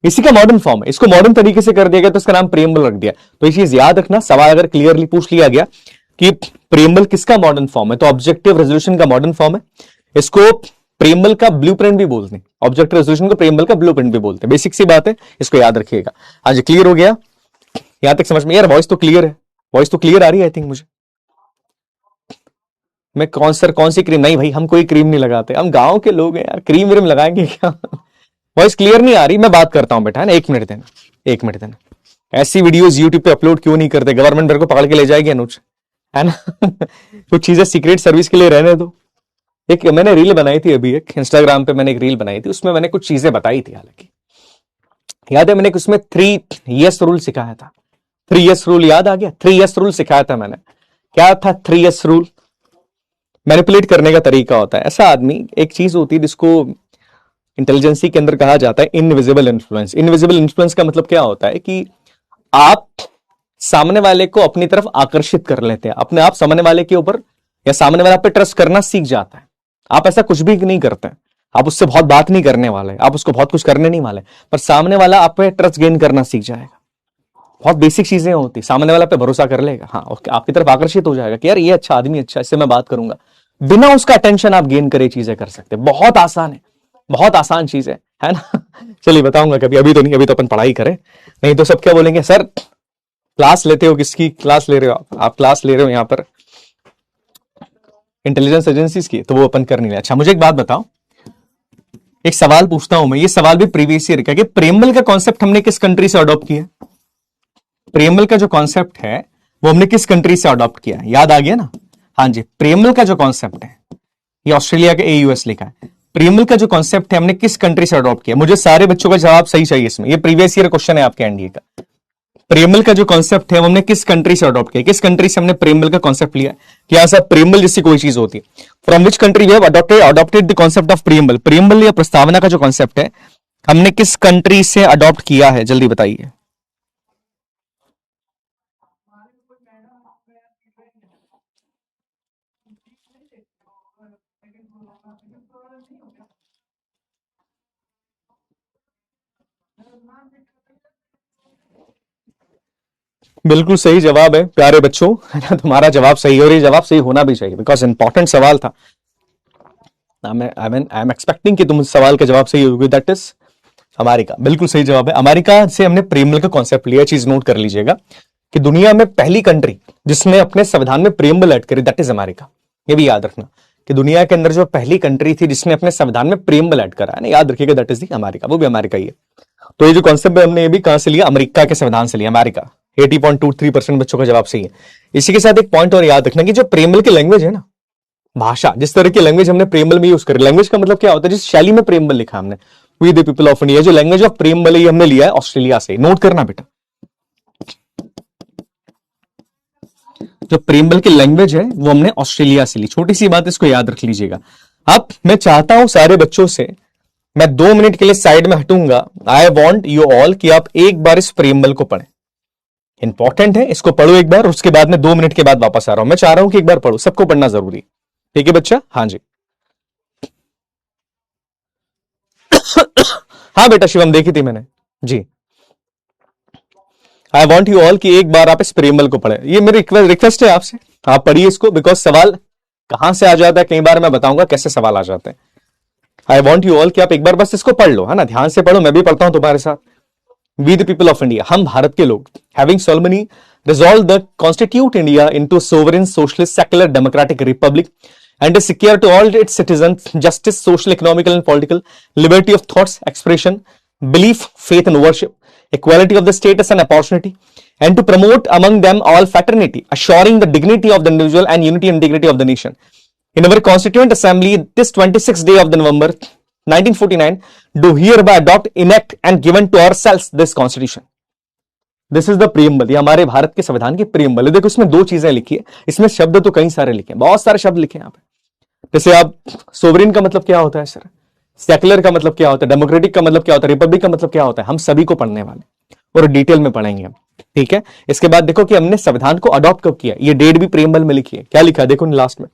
इसी का मॉडर्न फॉर्म है। इसको मॉडर्न तरीके से कर दिया गया तो इसका नाम प्रेमबल रख दिया। तो ये चीज याद रखना, सवाल अगर क्लियरली पूछ लिया गया कि प्रेमबल किसका मॉडर्न फॉर्म है, तो ऑब्जेक्टिव रेजोल्यूशन का मॉडर्न फॉर्म है। इसको प्रेमबल का ब्लूप्रिंट भी बोलते हैं, ऑब्जेक्टिव रेजोल्यूशन को प्रेमबल का ब्लूप्रिंट भी बोलते हैं। बेसिक सी बात है, इसको याद रखिएगा। आज क्लियर हो गया यहां तक समझ में? यार वॉइस तो क्लियर है, वॉइस तो क्लियर आ रही है आई थिंक मुझे। मैं कौन सी क्रीम? नहीं भाई, हम कोई क्रीम नहीं लगाते, हम गांव के लोग हैं यार, क्रीम व्रीम लगाएंगे क्या? वॉइस क्लियर नहीं आ रही, मैं बात करता हूं बेटा, है ना। 1 मिनट देना, 1 मिनट देना। ऐसी वीडियोस यूट्यूब पे अपलोड क्यों नहीं करते? गवर्नमेंट मेरे को पकड़ के ले जाएगी अनुज, है ना। कुछ चीजें सीक्रेट सर्विस के लिए रहने दो। एक मैंने रील बनाई थी अभी, एक इंस्टाग्राम पे मैंने एक रील बनाई थी, उसमें मैंने कुछ चीजें बताई थी। हालांकि याद है, मैंने उसमें 3 यस रूल सिखाया था। 3 यस रूल याद आ गया? 3 यस रूल सिखाया था मैंने। क्या था 3 यस रूल? मैनिपुलेट करने का तरीका होता है। ऐसा आदमी, एक चीज होती है जिसको इंटेलिजेंसी के अंदर कहा जाता है इनविजिबल इन्फ्लुएंस। इनविजिबल इन्फ्लुएंस का मतलब क्या होता है कि आप सामने वाले को अपनी तरफ आकर्षित कर लेते हैं, अपने आप सामने वाले के ऊपर या सामने वाला पे ट्रस्ट करना सीख जाता है। आप ऐसा कुछ भी नहीं करते, आप उससे बहुत बात नहीं करने वाले, आप उसको बहुत कुछ करने नहीं वाले, पर सामने वाला आप पे ट्रस्ट गेन करना सीख जाएगा। बहुत बेसिक चीजें होती, सामने वाला पे भरोसा कर लेगा, हाँ, आपकी तरफ आकर्षित हो जाएगा कि यार ये अच्छा आदमी, अच्छा, इससे मैं बात करूंगा। बिना उसका अटेंशन आप गेन करे चीजें कर सकते हैं। बहुत आसान है, बहुत आसान चीज है ना। चलिए बताऊंगा कभी, अभी तो नहीं, अभी तो अपन पढ़ाई करें, नहीं तो सब क्या बोलेंगे, सर क्लास लेते हो, किसकी क्लास ले रहे हो आप क्लास ले रहे हो यहाँ पर इंटेलिजेंस एजेंसीज की, तो वो अपन कर नहीं रहे। अच्छा मुझे एक बात बताओ, एक सवाल पूछता हूं मैं, ये सवाल भी प्रीवियस ईयर का, कि प्रेमबल का कॉन्सेप्ट हमने किस कंट्री से अडॉप्ट किया? प्रेमबल का जो कॉन्सेप्ट है वो हमने किस कंट्री से अडॉप्ट किया है? याद आ गया ना? हाँ जी, प्रेमबल का जो कॉन्सेप्ट है, ये ऑस्ट्रेलिया के AUS लिखा है। प्रेमबल का जो कॉन्सेप्ट है हमने किस कंट्री से अडॉप्ट किया? मुझे सारे बच्चों का जवाब सही चाहिए इसमें, ये प्रीवियस ईयर क्वेश्चन है आपके एनडीए का। प्रेमबल का जो कॉन्सेप्ट है वो हमने किस कंट्री से अडॉप्ट किया? किस कंट्री से हमने प्रेमबल का कॉन्सेप्ट लिया? कि ऐसा प्रेमबल जैसी कोई चीज होती है। From which country we have adopted the concept of preamble? Preamble या प्रस्तावना का जो कॉन्सेप्ट है हमने किस कंट्री से अडॉप्ट किया है? जल्दी बताइए। बिल्कुल सही जवाब है प्यारे बच्चों, है ना? तुम्हारा जवाब सही है और ये जवाब सही होना भी चाहिए, बिकॉज इंपॉर्टेंट सवाल था। आई एम एक्सपेक्टिंग कि तुम इस सवाल का जवाब सही होगी। That is America. बिल्कुल सही जवाब है, अमेरिका से हमने प्रेमबल का कॉन्सेप्ट लिया। चीज नोट कर लीजिएगा कि दुनिया में पहली कंट्री जिसने अपने संविधान में प्रेमबल ऐड करी, दैट इज अमेरिका। ये भी याद रखना कि दुनिया के अंदर जो पहली कंट्री थी जिसने अपने संविधान में प्रेमबल ऐड करा है ना, याद रखिएगा, दैट इज अमेरिका। वो भी अमेरिका ही है। तो ये जो कॉन्सेप्ट है हमने ये भी कहां से लिया? अमेरिका के संविधान से लिया, अमेरिका। 80.23% बच्चों का जवाब सही है। इसी के साथ एक पॉइंट और याद रखना कि जो प्रेमबल की लैंग्वेज है ना, भाषा, जिस तरह की लैंग्वेज हमने प्रेमबल में यूज करी, लैंग्वेज का मतलब क्या होता है? जिस शैली में प्रेमबल लिखा हमने, we the people of India, जो लैंग्वेज ऑफ प्रेमबल है हमने लिया है ऑस्ट्रेलिया से। नोट करना बेटा, जो प्रेमबल की लैंग्वेज है वो हमने ऑस्ट्रेलिया से ली। छोटी सी बात, इसको याद रख लीजिएगा। अब मैं चाहता हूं सारे बच्चों से, मैं 2 मिनट के लिए साइड में हटूंगा। आई वॉन्ट यू ऑल कि आप एक बार इस प्रेमबल को पढ़ें। इंपॉर्टेंट है, इसको पढ़ो एक बार, उसके बाद मैं 2 मिनट के बाद वापस आ रहा हूं। मैं चाह रहा हूं कि एक बार पढ़ो, सबको पढ़ना जरूरी। ठीक है बच्चा? हाँ जी। हाँ बेटा शिवम, देखी थी मैंने जी। आई वॉन्ट यू ऑल कि एक बार आप इस प्रेमबल को पढ़े। ये मेरी रिक्वेस्ट है आपसे, आप पढ़िए इसको, बिकॉज सवाल कहां से आ जाता है कई बार मैं बताऊंगा कैसे सवाल आ जाते हैं। आई वॉन्ट यू ऑल कि आप एक बार बस इसको पढ़ लो, है ना? ध्यान से पढ़ो, मैं भी पढ़ता हूं तुम्हारे साथ। We the people of India, हम भारत के लोग, having solemnly resolved the constitute India into sovereign socialist secular democratic republic and to secure to all its citizens justice, social, economical and political liberty of thoughts expression, belief, faith and worship, equality of the status and opportunity, and to promote among them all fraternity, assuring the dignity of the individual and unity and integrity of the nation. In our Constituent Assembly, this 26th day of the November 1949, do hereby adopt, enact and given to ourselves this Constitution. This is the preamble. ये हमारे भारत के संविधान की preamble है। देखो इसमें 2 चीजें लिखी है, इसमें शब्द तो कई सारे लिखे हैं, बहुत सारे शब्द लिखे हैं यहाँ पे। जैसे आप सोवरेन का मतलब क्या होता है सर, सेकुलर का मतलब क्या होता है, डेमोक्रेटिक का मतलब क्या होता है, रिपब्लिक का मतलब क्या होता है, हम सभी को पढ़ने वाले और डिटेल में पढ़ेंगे हम। ठीक है, इसके बाद देखो कि हमने संविधान को अडॉप्ट कब किया, ये डेट भी प्रेमबल में लिखी है। क्या लिखा है देखो लास्ट में,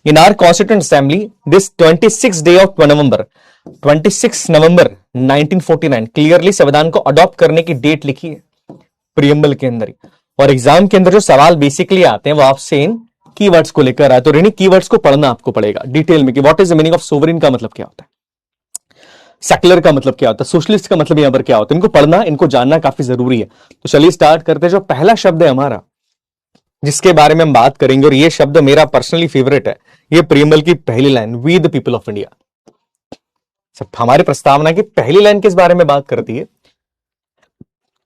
इन are constituent assembly this 26 day of November 26 November 1949, clearly संविधान को अडॉप्ट करने की डेट लिखी है प्रियम्बल के अंदर ही। और एग्जाम के अंदर जो सवाल बेसिकली आते हैं वो आपसे इन कीवर्ड्स को लेकर आए, तो रेनी कीवर्ड्स को पढ़ना आपको पड़ेगा डिटेल में कि what is the meaning of sovereign का मतलब क्या होता है, सेकुलर का मतलब क्या होता है, सोशलिस्ट का मतलब यहां पर क्या होता है। इनको पढ़ना, इनको जानना काफी जरूरी है। तो चलिए स्टार्ट करते हैं। जो पहला शब्द है हमारा जिसके बारे में हम बात करेंगे, और ये शब्द मेरा पर्सनली फेवरेट है, ये प्रियम्बल की पहली line, we the people of India. हमारी प्रस्तावना की पहली लाइन किस बारे में बात करती है?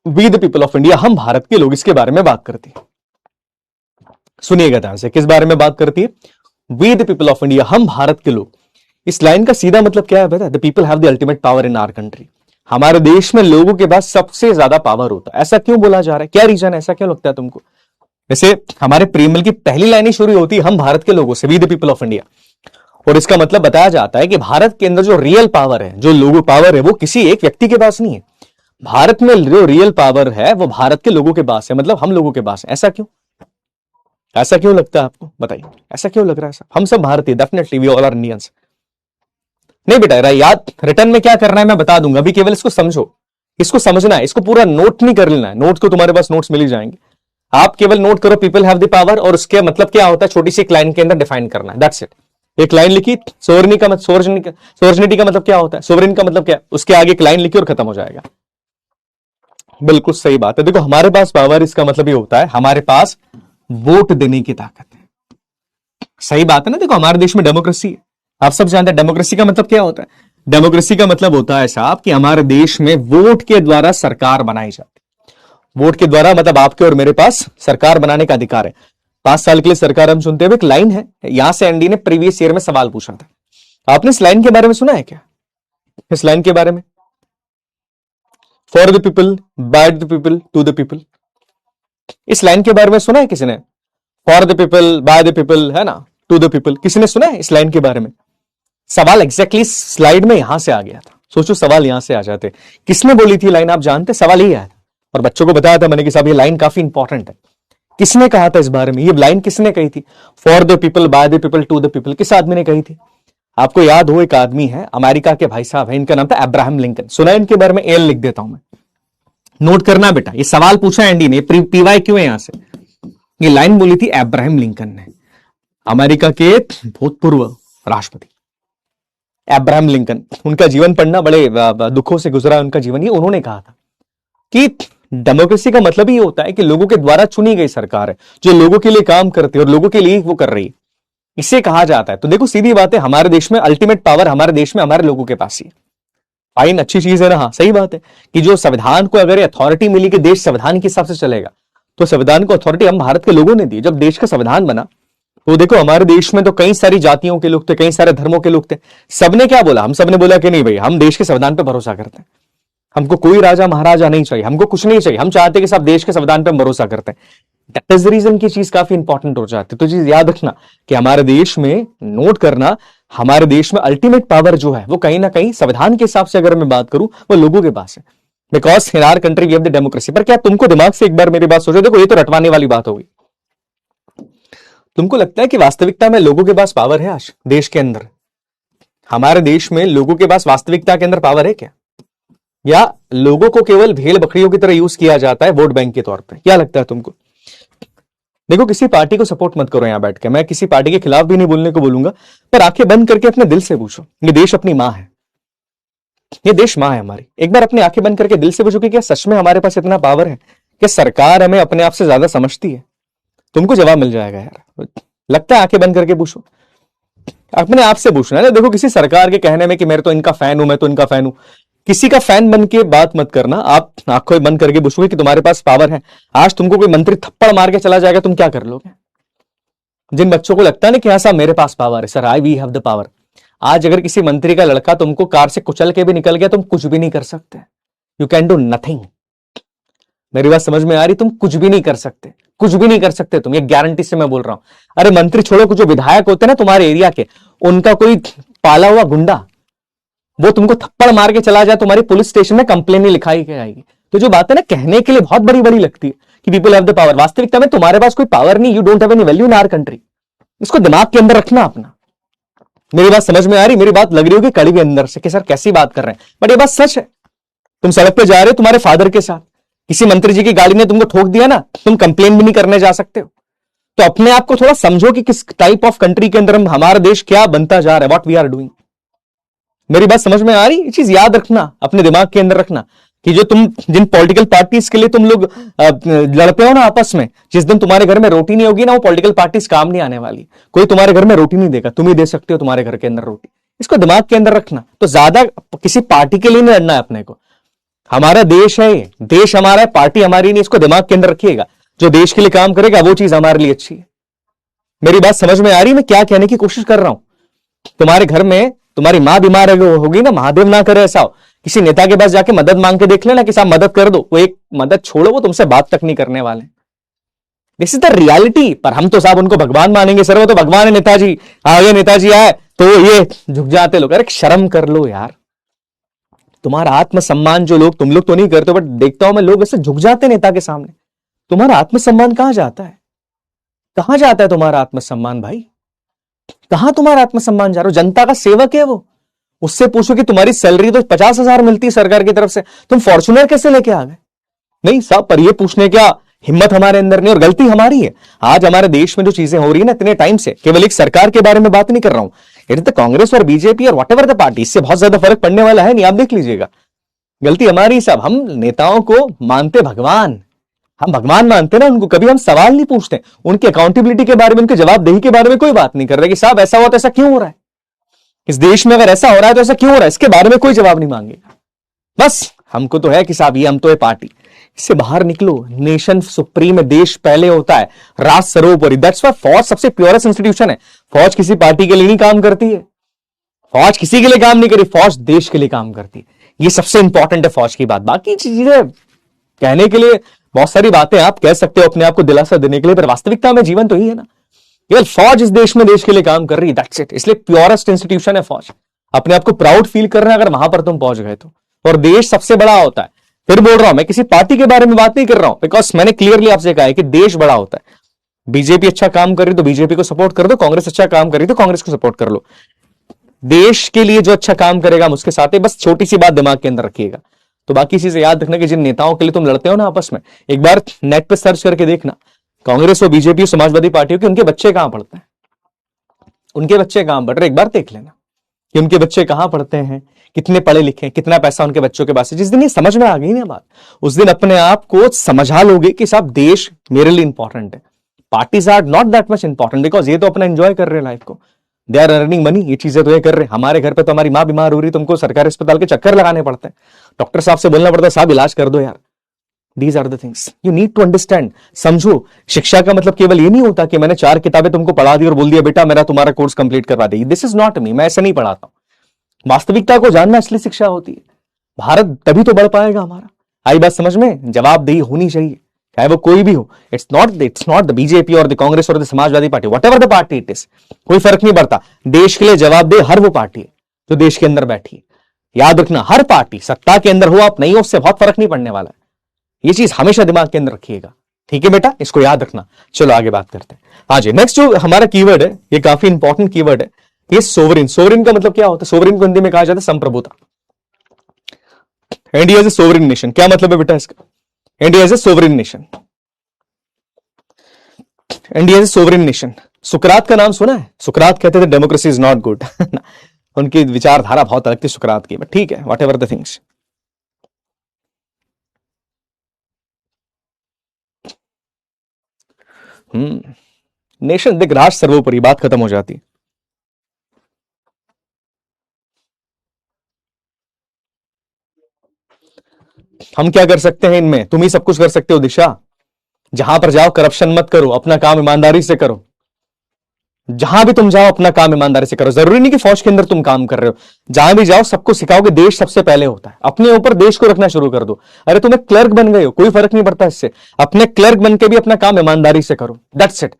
We the people of India, हम भारत के लोग, इसके बारे में बात करती है। सुनिएगा ध्यान से, किस बारे में बात करती है? We the people of India, हम भारत के लोग। इस लाइन का सीधा मतलब क्या है पता है? The people have the ultimate power in our country. हमारे देश में लोगों के पास सबसे ज्यादा पावर होता है। ऐसा क्यों बोला जा रहा है, क्या रीजन है, ऐसा क्यों लगता है तुमको? वैसे हमारे प्रीमल की पहली लाइन ही शुरू होती है हम भारत के लोगों से, we the people of India. और इसका मतलब बताया जाता है कि भारत के अंदर जो रियल पावर है, जो लोगो पावर है, वो किसी एक व्यक्ति के पास नहीं है। भारत में जो रियल पावर है वो भारत के लोगों के पास है, मतलब हम लोगों के पास है। ऐसा क्यों, ऐसा क्यों लगता है आपको, बताइए ऐसा क्यों लग रहा है? सब हम सब भारतीय, definitely we all are Indians. नहीं बेटा, याद रिटर्न में क्या करना है मैं बता दूंगा, अभी केवल इसको समझो, इसको समझना है, इसको पूरा नोट नहीं कर लेना है। नोट तो तुम्हारे पास नोट्स मिल ही जाएंगे, आप केवल नोट करो पीपल हैव द पावर, और उसके मतलब क्या होता है छोटी सी एक लाइन के अंदर डिफाइन करना है, दैट्स इट। एक लाइन लिखी, सोवरेनिटी का मतलब क्या होता है, सोवरेन का मतलब क्या है, उसके आगे एक लाइन लिखी और खत्म हो जाएगा। बिल्कुल सही बात है। देखो हमारे पास पावर, इसका मतलब ये होता है हमारे पास वोट देने की ताकत है। सही बात है ना। देखो हमारे देश में डेमोक्रेसी है, आप सब जानते हैं डेमोक्रेसी का मतलब क्या होता है। डेमोक्रेसी का मतलब होता है साहब कि हमारे देश में वोट के द्वारा सरकार बनाई जाती है। वोट के द्वारा मतलब आपके और मेरे पास सरकार बनाने का अधिकार है। 5 साल के लिए सरकार हम चुनते हुए, एक लाइन है यहां से एनडी ने प्रीवियस ईयर में सवाल पूछा था। आपने इस लाइन के बारे में सुना है क्या? इस लाइन के बारे में, for the people, by the people, to the people, इस लाइन के बारे में सुना है किसी ने? For the people, by the people, है ना, टू द पीपल, किसी ने सुना है इस लाइन के बारे में? सवाल एग्जैक्टली स्लाइड में यहां से आ गया था। सोचो सवाल यहां से आ जाते। किसने बोली थी लाइन? आप जानते? सवाल यही आया था और बच्चों को बताया था मैंने कि साहब ये लाइन काफी इंपॉर्टेंट है। किसने कहा था इस बारे में? ये लाइन किसने कही थी? For the people, by the people, to the people, किस आदमी ने कही थी? आपको याद हो, एक आदमी है अमेरिका के, भाई साहब है, इनका नाम था अब्राहम लिंकन। सुना है इनके बारे में? एल लिख देता हूं मैं, नोट करना बेटा। ये सवाल पूछा एंडी ने, पीवाई क्यों है यहां से। ये लाइन बोली थी अब्राहम लिंकन ने, अमेरिका के भूतपूर्व राष्ट्रपति अब्राहम लिंकन। उनका जीवन पढ़ना, बड़े दुखों से गुजरा उनका जीवन। ये उन्होंने कहा था कि डेमोक्रेसी का मतलब ही होता है कि लोगों के द्वारा चुनी गई सरकार है जो लोगों के लिए काम करती है और लोगों के लिए वो कर रही है, इसे कहा जाता है। तो देखो सीधी बात है, हमारे देश में अल्टीमेट पावर हमारे देश में हमारे लोगों के पास ही है। फाइन, अच्छी चीज है ना? हाँ सही बात है कि जो संविधान को अगर अथॉरिटी मिली कि देश संविधान के हिसाब से चलेगा, तो संविधान को अथॉरिटी हम भारत के लोगों ने दी। जब देश का संविधान बना तो देखो हमारे देश में तो कई सारी जातियों के लोग थे, कई सारे धर्मों के लोग थे। सबने क्या बोला? हम सबने बोला कि नहीं भाई, हम देश के संविधान पर भरोसा करते हैं, हमको कोई राजा महाराजा नहीं चाहिए, हमको कुछ नहीं चाहिए, हम चाहते हैं कि सब देश के संविधान पर हम भरोसा करते हैं। दैट इज द रीजन की चीज काफी इंपॉर्टेंट हो जाती है। तो चीज याद रखना कि हमारे देश में, नोट करना, हमारे देश में अल्टीमेट पावर जो है वो कहीं ना कहीं संविधान के हिसाब से अगर मैं बात करूं वो लोगों के पास है। Because in our country we have the democracy. पर क्या तुमको दिमाग से एक बार मेरी बात सोचो, देखो ये तो रटवाने वाली बात होगी। तुमको लगता है कि वास्तविकता में लोगों के पास पावर है आज देश के अंदर? हमारे देश में लोगों के पास वास्तविकता के अंदर पावर है क्या? या लोगों को केवल भेड़ बकरियों की तरह यूज किया जाता है वोट बैंक के तौर पे? क्या लगता है तुमको? देखो किसी पार्टी को सपोर्ट मत करो यहां बैठ के, मैं किसी पार्टी के खिलाफ भी नहीं बोलने को बोलूंगा, पर आंखें बंद करके अपने दिल से पूछो, ये देश अपनी मां है, ये देश मां है हमारी। एक बार अपनी आंखें बंद करके दिल से पूछो कि क्या सच में हमारे पास इतना पावर है कि सरकार हमें अपने आप से ज्यादा समझती है? तुमको जवाब मिल जाएगा यार, लगता है। आंखें बंद करके पूछो, अपने आप से पूछना है। देखो किसी सरकार के कहने में कि मैं तो इनका फैन हूं, मैं तो इनका फैन हूं, किसी का फैन बन के बात मत करना। आप आंखों बंद करके पूछोगे कि तुम्हारे पास पावर है। आज तुमको कोई मंत्री थप्पड़ मार के चला जाएगा, तुम क्या कर लोगे? जिन बच्चों को लगता है ना कि हाँ साहब मेरे पास पावर है, sir I we have the power, आज अगर किसी मंत्री का लड़का तुमको कार से कुचल के भी निकल गया, तुम कुछ भी नहीं कर सकते। You can do nothing. मेरी बात समझ में आ रही? तुम कुछ भी नहीं कर सकते, कुछ भी नहीं कर सकते तुम, ये गारंटी से मैं बोल रहा हूं। अरे मंत्री छोड़ो, कुछ जो विधायक होते हैं ना तुम्हारे एरिया के, उनका कोई पाला हुआ गुंडा वो तुमको थप्पड़ मार के चला जाए, तुम्हारी पुलिस स्टेशन में कंप्लेन नहीं लिखाई जाएगी। तो जो बात है ना कहने के लिए बहुत बड़ी बड़ी लगती है कि पीपल हैव द पावर, वास्तविकता में तुम्हारे पास कोई पावर नहीं। You don't have any value in our country. इसको दिमाग के अंदर रखना अपना। मेरी बात समझ में आ रही? मेरी बात लग रही होगी कड़ी के अंदर से कि सर कैसी बात कर रहे हैं, बट ये बात सच है। तुम सड़क पे जा रहे हो तुम्हारे फादर के साथ, किसी मंत्री जी की गाड़ी ने तुमको ठोक दिया ना, तुम कंप्लेन भी नहीं करने जा सकते हो। तो अपने आप को थोड़ा समझो कि किस टाइप ऑफ कंट्री के अंदर हमारा देश क्या बनता जा रहा है, व्हाट वी आर डूइंग। मेरी बात समझ में आ रही? ये चीज याद रखना, अपने दिमाग के अंदर रखना कि जो तुम, जिन पॉलिटिकल पार्टीज के लिए तुम लोग लड़ते हो ना आपस में, जिस दिन तुम्हारे घर में रोटी नहीं होगी ना, वो पॉलिटिकल पार्टीज काम नहीं आने वाली। कोई तुम्हारे घर में रोटी नहीं देगा, तुम ही दे सकते हो तुम्हारे घर के अंदर रोटी। इसको दिमाग के अंदर रखना। तो ज्यादा किसी पार्टी के लिए नहीं लड़ना है अपने को। हमारा देश है, देश हमारा है, पार्टी हमारी नहीं। इसको दिमाग के अंदर रखिएगा। जो देश के लिए काम करेगा वो चीज हमारे लिए अच्छी है। मेरी बात समझ में आ रही? मैं क्या कहने की कोशिश कर रहा हूं। तुम्हारे घर में तुम्हारी मां बीमार होगी ना, महादेव ना करे ऐसा हो, किसी नेता के पास जाके मदद मांग के देख लेना कि साहब मदद कर दो। वो एक मदद छोड़ो, वो तुमसे बात तक नहीं करने वाले। This is the reality. पर हम तो साहब उनको भगवान मानेंगे, सर वो तो भगवान है, नेताजी आगे, नेताजी आए तो ये झुक जाते लोग। अरे शर्म कर लो यार। तुम्हारा आत्मसम्मान जो लोग, तुम लोग तो नहीं करते, बट देखता हूं मैं लोग ऐसे झुक जाते नेता के सामने। तुम्हारा आत्मसम्मान कहां जाता है? कहां जाता है तुम्हारा आत्मसम्मान भाई? कहां तुम्हारा आत्मसम्मान जा रहा हो? जनता का सेवक है वो। उससे पूछो कि तुम्हारी सैलरी तो 50,000 मिलती है सरकार की तरफ से, तुम फॉर्च्यूनर कैसे लेके आ गए? नहीं साहब, पर ये पूछने क्या हिम्मत हमारे अंदर नहीं, और गलती हमारी है। आज हमारे देश में जो चीजें हो रही है ना इतने टाइम से, केवल एक सरकार के बारे में बात नहीं कर रहा हूं, इट इज द कांग्रेस और बीजेपी और वॉट एवर द पार्टी, इससे बहुत ज्यादा फर्क पड़ने वाला है नहीं। आप देख लीजिएगा, गलती हमारी साहब। हम नेताओं को मानते भगवान, हम भगवान मानते ना उनको, कभी हम सवाल नहीं पूछते उनकी अकाउंटेबिलिटी के बारे में, उनके जवाबदेही के बारे में कोई बात नहीं कर रहे कि साहब ऐसा हुआ तो ऐसा क्यों हो रहा है। इस देश में अगर ऐसा हो रहा है तो ऐसा क्यों हो रहा है, इसके बारे में कोई जवाब नहीं मांगेगा। बस हमको तो है कि साहब ये हम तो है पार्टी, इससे बाहर निकलो। नेशन सुप्रीम है, देश पहले होता है, राष्ट्र सर्वोपरि। दैट्स व्हाई फौज सबसे प्योरेस्ट इंस्टीट्यूशन है। फौज किसी पार्टी के लिए नहीं काम करती है, फौज किसी के लिए काम नहीं करी, फौज देश के लिए काम करती है। ये सबसे इंपॉर्टेंट है फौज की बात। बाकी चीजें कहने के लिए बहुत सारी बातें आप कह सकते हो अपने आप को दिलासा देने के लिए, पर वास्तविकता में जीवन तो ही है ना। केवल फौज इस देश में देश के लिए काम कर रही है, दैट्स इट। इसलिए प्योरेस्ट इंस्टीट्यूशन है फौज। अपने आप को प्राउड फील करना अगर वहां पर तुम पहुंच गए तो। और देश सबसे बड़ा होता है। फिर बोल रहा हूं, मैं किसी पार्टी के बारे में बात नहीं कर रहा हूं, बिकॉज मैंने क्लियरली आपसे कहा है कि देश बड़ा होता है। बीजेपी अच्छा काम कर रही तो बीजेपी को सपोर्ट कर दो, कांग्रेस अच्छा काम कर रही तो कांग्रेस को सपोर्ट कर लो। देश के लिए जो अच्छा काम करेगा हम उसके साथ है। बस छोटी सी बात दिमाग के अंदर रखिएगा। तो बाकी चीजें याद रखना कि जिन नेताओं के लिए तुम लड़ते हो ना आपस में, एक बार नेट पे सर्च करके देखना, कांग्रेस और बीजेपी और समाजवादी पार्टियों के उनके बच्चे कहां पढ़ते हैं, उनके बच्चे कहां पढ़ रहे, एक बार देख लेना कि उनके बच्चे कहां पढ़ते हैं, कितने पढ़े लिखे हैं, कितना पैसा उनके बच्चों के पास है। जिस दिन ये समझ में आ गई ना बात, उस दिन अपने आप को समझा लोगे कि साहब देश मेरे लिए इंपॉर्टेंट है। Parties are not that much important, because ये तो अपना एंजॉय कर रहे हैं लाइफ को, दे आर अर्निंग मनी, ये चीजें तो ये कर रहे हैं। हमारे घर पे तो हमारी माँ बीमार हो रही, तुमको सरकारी अस्पताल के चक्कर लगाने पड़ते हैं, डॉक्टर साहब से बोलना पड़ता है साहब इलाज कर दो यार। These are the things you need to understand. समझो, शिक्षा का मतलब केवल ये नहीं होता कि मैंने 4 किताबें तुमको पढ़ा दी और बोल दिया बेटा मेरा तुम्हारा कोर्स कंप्लीट करवा देगी। दिस इज नॉट मी, मैं ऐसा नहीं पढ़ाता हूं। वास्तविकता को जानना इसलिए शिक्षा होती है। भारत तभी तो बढ़ पाएगा हमारा। आई बात समझ में? जवाबदेही होनी चाहिए, चाहे वो कोई भी हो। इट्स नॉट द बीजेपी और द कांग्रेस और the Samajwadi party, what ever the party it is, कोई फर्क नहीं पड़ता। देश के लिए जवाबदेह हर वो पार्टी है जो देश के अंदर बैठी है। याद रखना, हर पार्टी सत्ता के अंदर हो आप नहीं हो, उससे बहुत फर्क नहीं पड़ने वाला है। ये चीज हमेशा दिमाग के अंदर रखिएगा, ठीक है बेटा, इसको याद रखना। चलो आगे बात करते हैं। हाँ जी, नेक्स्ट जो हमारा कीवर्ड है, ये काफी इंपॉर्टेंट कीवर्ड है, ये सोवरिन। सोवरिन का मतलब क्या होता है? सोवरिन को हिंदी में कहा जाता है संप्रभुता। India is a sovereign nation. क्या मतलब है बेटा इसका? India is a sovereign nation. India is a sovereign nation. सुकरात का नाम सुना है? सुकरात कहते थे डेमोक्रेसी इज नॉट गुड। उनकी विचारधारा बहुत अलग थी सुकरात की, बट ठीक है, what ever the things. Nation देख, राष्ट्र सर्वोपरि, बात खत्म हो जाती। हम क्या कर सकते हैं इनमें? तुम ही सब कुछ कर सकते हो दिशा। जहां पर जाओ करप्शन मत करो, अपना काम ईमानदारी से करो। जहां भी तुम जाओ अपना काम ईमानदारी से करो। जरूरी नहीं कि फौज के अंदर तुम काम कर रहे हो, जहां भी जाओ सबको सिखाओ कि देश सबसे पहले होता है। अपने ऊपर देश को रखना शुरू कर दो। अरे तुम एक क्लर्क बन गए हो, कोई फर्क नहीं पड़ता इससे, अपने क्लर्क बन के भी अपना काम ईमानदारी से करो। That's it.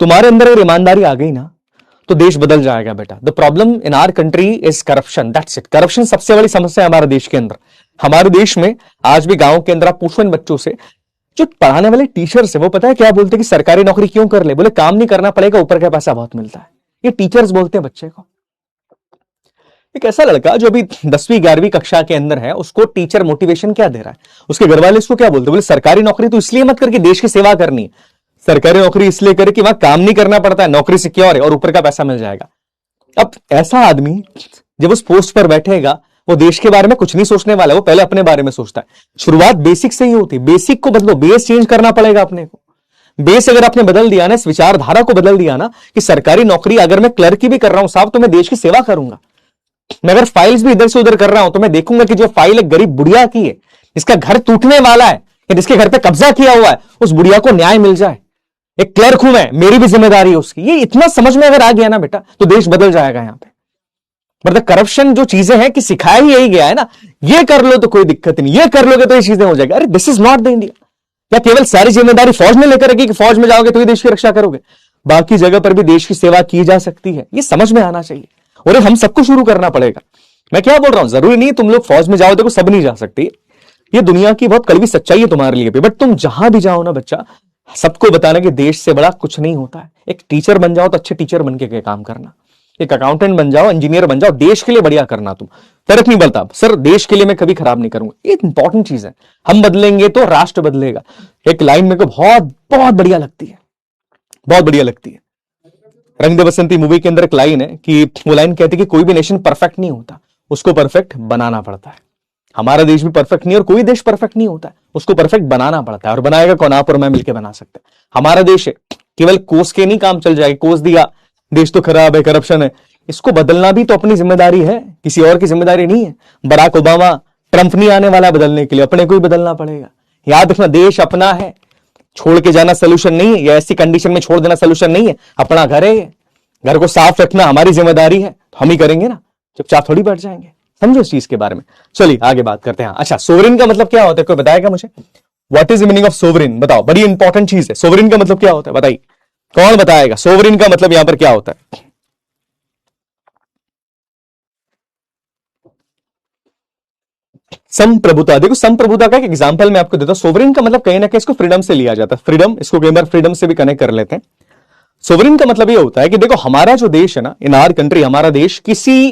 तुम्हारे अंदर अगर ईमानदारी आ गई ना तो देश बदल जाएगा बेटा। The problem in our country is corruption, that's it. Corruption सबसे बड़ी समस्या है हमारे देश के अंदर। हमारे देश में आज भी गांव के अंदर आप पूछो इन बच्चों से, जो पढ़ाने वाले टीचर्स है वो पता है क्या बोलते हैं कि सरकारी नौकरी क्यों कर ले? बोले काम नहीं करना पड़ेगा, ऊपर का पैसा बहुत मिलता है। ये टीचर्स बोलते हैं बच्चे को। एक ऐसा लड़का जो अभी 10वीं 11वीं कक्षा के अंदर है, उसको टीचर मोटिवेशन क्या दे रहा है? उसके घर वाले इसको क्या बोलते हैं? बोले सरकारी नौकरी तो इसलिए मत करके देश की सेवा करनी है, सरकारी नौकरी इसलिए करे कि वहां काम नहीं करना पड़ता है, नौकरी सिक्योर है और ऊपर का पैसा मिल जाएगा। अब ऐसा आदमी जब उस पोस्ट पर बैठेगा, वो देश के बारे में कुछ नहीं सोचने वाला, वो पहले अपने बारे में सोचता है। शुरुआत बेसिक से ही होती है। बेसिक को बदलो, बेस चेंज करना पड़ेगा अपने को। बेस अगर आपने बदल दिया ना, इस विचारधारा को बदल दिया ना कि सरकारी नौकरी अगर मैं क्लर्क की भी कर रहा हूं साहब, तो मैं देश की सेवा करूंगा। मैं अगर फाइल्स भी इधर से उधर कर रहा हूं तो मैं देखूंगा कि जो फाइल एक गरीब बुढ़िया की है, जिसका घर टूटने वाला है या जिसके घर पे कब्जा किया हुआ है, उस बुढ़िया को न्याय मिल जाए। एक क्लर्क हूं मैं, मेरी भी जिम्मेदारी है उसकी। ये इतना समझ में अगर आ गया ना बेटा, तो देश बदल जाएगा यहां पे। मतलब करप्शन जो चीजें हैं कि सिखाया ही यही गया है ना, ये कर लो तो कोई दिक्कत नहीं, ये कर लोगे तो ये चीजें हो जाएगी। अरे this is not the India. क्या केवल सारी जिम्मेदारी फौज ने लेकर रखी कि फौज में जाओगे तो ही देश की रक्षा करोगे? बाकी जगह पर भी देश की सेवा की जा सकती है, ये समझ में आना चाहिए। और हम सबको शुरू करना पड़ेगा। मैं क्या बोल रहा हूं, जरूरी नहीं तुम लोग फौज में जाओ, देखो सब नहीं जा सकते, ये दुनिया की बहुत कड़वी सच्चाई है तुम्हारे लिए भी। बट तुम जहां भी जाओ ना बच्चा, सबको बताना कि देश से बड़ा कुछ नहीं होता है। एक टीचर बन जाओ तो अच्छे टीचर बन के काम करना, एक अकाउंटेंट बन जाओ, इंजीनियर बन जाओ, देश के लिए बढ़िया करना। तुम फर्क नहीं पड़ता सर, देश के लिए मैं कभी खराब नहीं करूंगा। ये इंपॉर्टेंट चीज है। हम बदलेंगे तो राष्ट्र बदलेगा। एक लाइन मेरे को बहुत बहुत बढ़िया लगती है, बहुत बढ़िया लगती है। रंग दे बसंती मूवी के अंदर एक लाइन है कि वो लाइन कहती है कि कोई भी नेशन परफेक्ट नहीं होता, उसको परफेक्ट बनाना पड़ता है। हमारा देश भी परफेक्ट नहीं और कोई देश परफेक्ट नहीं होता है, उसको परफेक्ट बनाना पड़ता है। और बनाएगा कौन? आप और मैं मिलकर बना सकते हैं। हमारा देश है, केवल कोस के नहीं काम चल जाएगा। कोस दिया, देश तो खराब है, करप्शन है, इसको बदलना भी तो अपनी जिम्मेदारी है, किसी और की जिम्मेदारी नहीं है। बराक ओबामा, ट्रंप नहीं आने वाला बदलने के लिए, अपने को ही बदलना पड़ेगा। याद रखना, देश अपना है, छोड़ के जाना सोल्यूशन नहीं है, या ऐसी कंडीशन में छोड़ देना सोल्यूशन नहीं है। अपना घर है, घर को साफ रखना हमारी जिम्मेदारी है, तो हम ही करेंगे ना, चुपचाप थोड़ी बैठ जाएंगे। समझो इस चीज के बारे में। चलिए आगे बात करते हैं। अच्छा, सोवरेन का मतलब क्या होता है, कोई बताएगा मुझे? What is the meaning of sovereign? बताओ, बड़ी इंपॉर्टेंट चीज है। सोवरेन का मतलब क्या होता है, बताइए, कौन बताएगा? सोवरेन का मतलब यहां पर क्या होता है? संप्रभुता। देखो, संप्रभुता का एक एग्जांपल मैं आपको देता हूं। सोवरेन का मतलब कहीं ना कहीं इसको फ्रीडम से लिया जाता है। फ्रीडम, इसको कई बार फ्रीडम से भी कनेक्ट कर लेते हैं। सोवरेन का मतलब ये होता है कि देखो, हमारा जो देश है ना, इन आवर कंट्री, हमारा देश किसी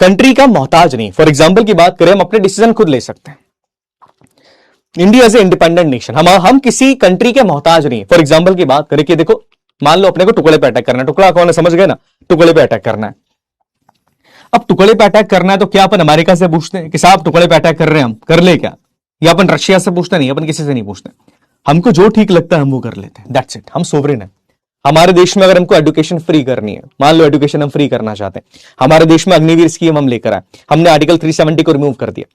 कंट्री का मोहताज नहीं। फॉर एग्जाम्पल की बात करें, हम अपने डिसीजन खुद ले सकते हैं। India is a independent nation, हम किसी कंट्री के मोहताज नहीं। फॉर एग्जाम्पल की बात करें कि देखो, मान लो अपने को टुकड़े पे अटैक करना है। टुकड़ा कौन है, समझ गए ना? टुकड़े पे अटैक करना है। अब टुकड़े पे अटैक करना है तो क्या अपन अमेरिका से पूछते हैं कि साहब टुकड़े पे अटैक कर रहे हैं, हम कर ले क्या? या अपन रशिया से पूछते नहीं, अपन किसी से नहीं पूछते। हमको जो ठीक लगता है हम वो कर लेते हैं, दैट्स इट। हम सोवरेन है। हमारे देश में अगर हमको एजुकेशन फ्री करनी है, मान लो एजुकेशन हम फ्री करना चाहते हैं, हमारे देश में अग्निवीर स्कीम हम लेकर आए, हमने आर्टिकल 370 को रिमूव कर दिया।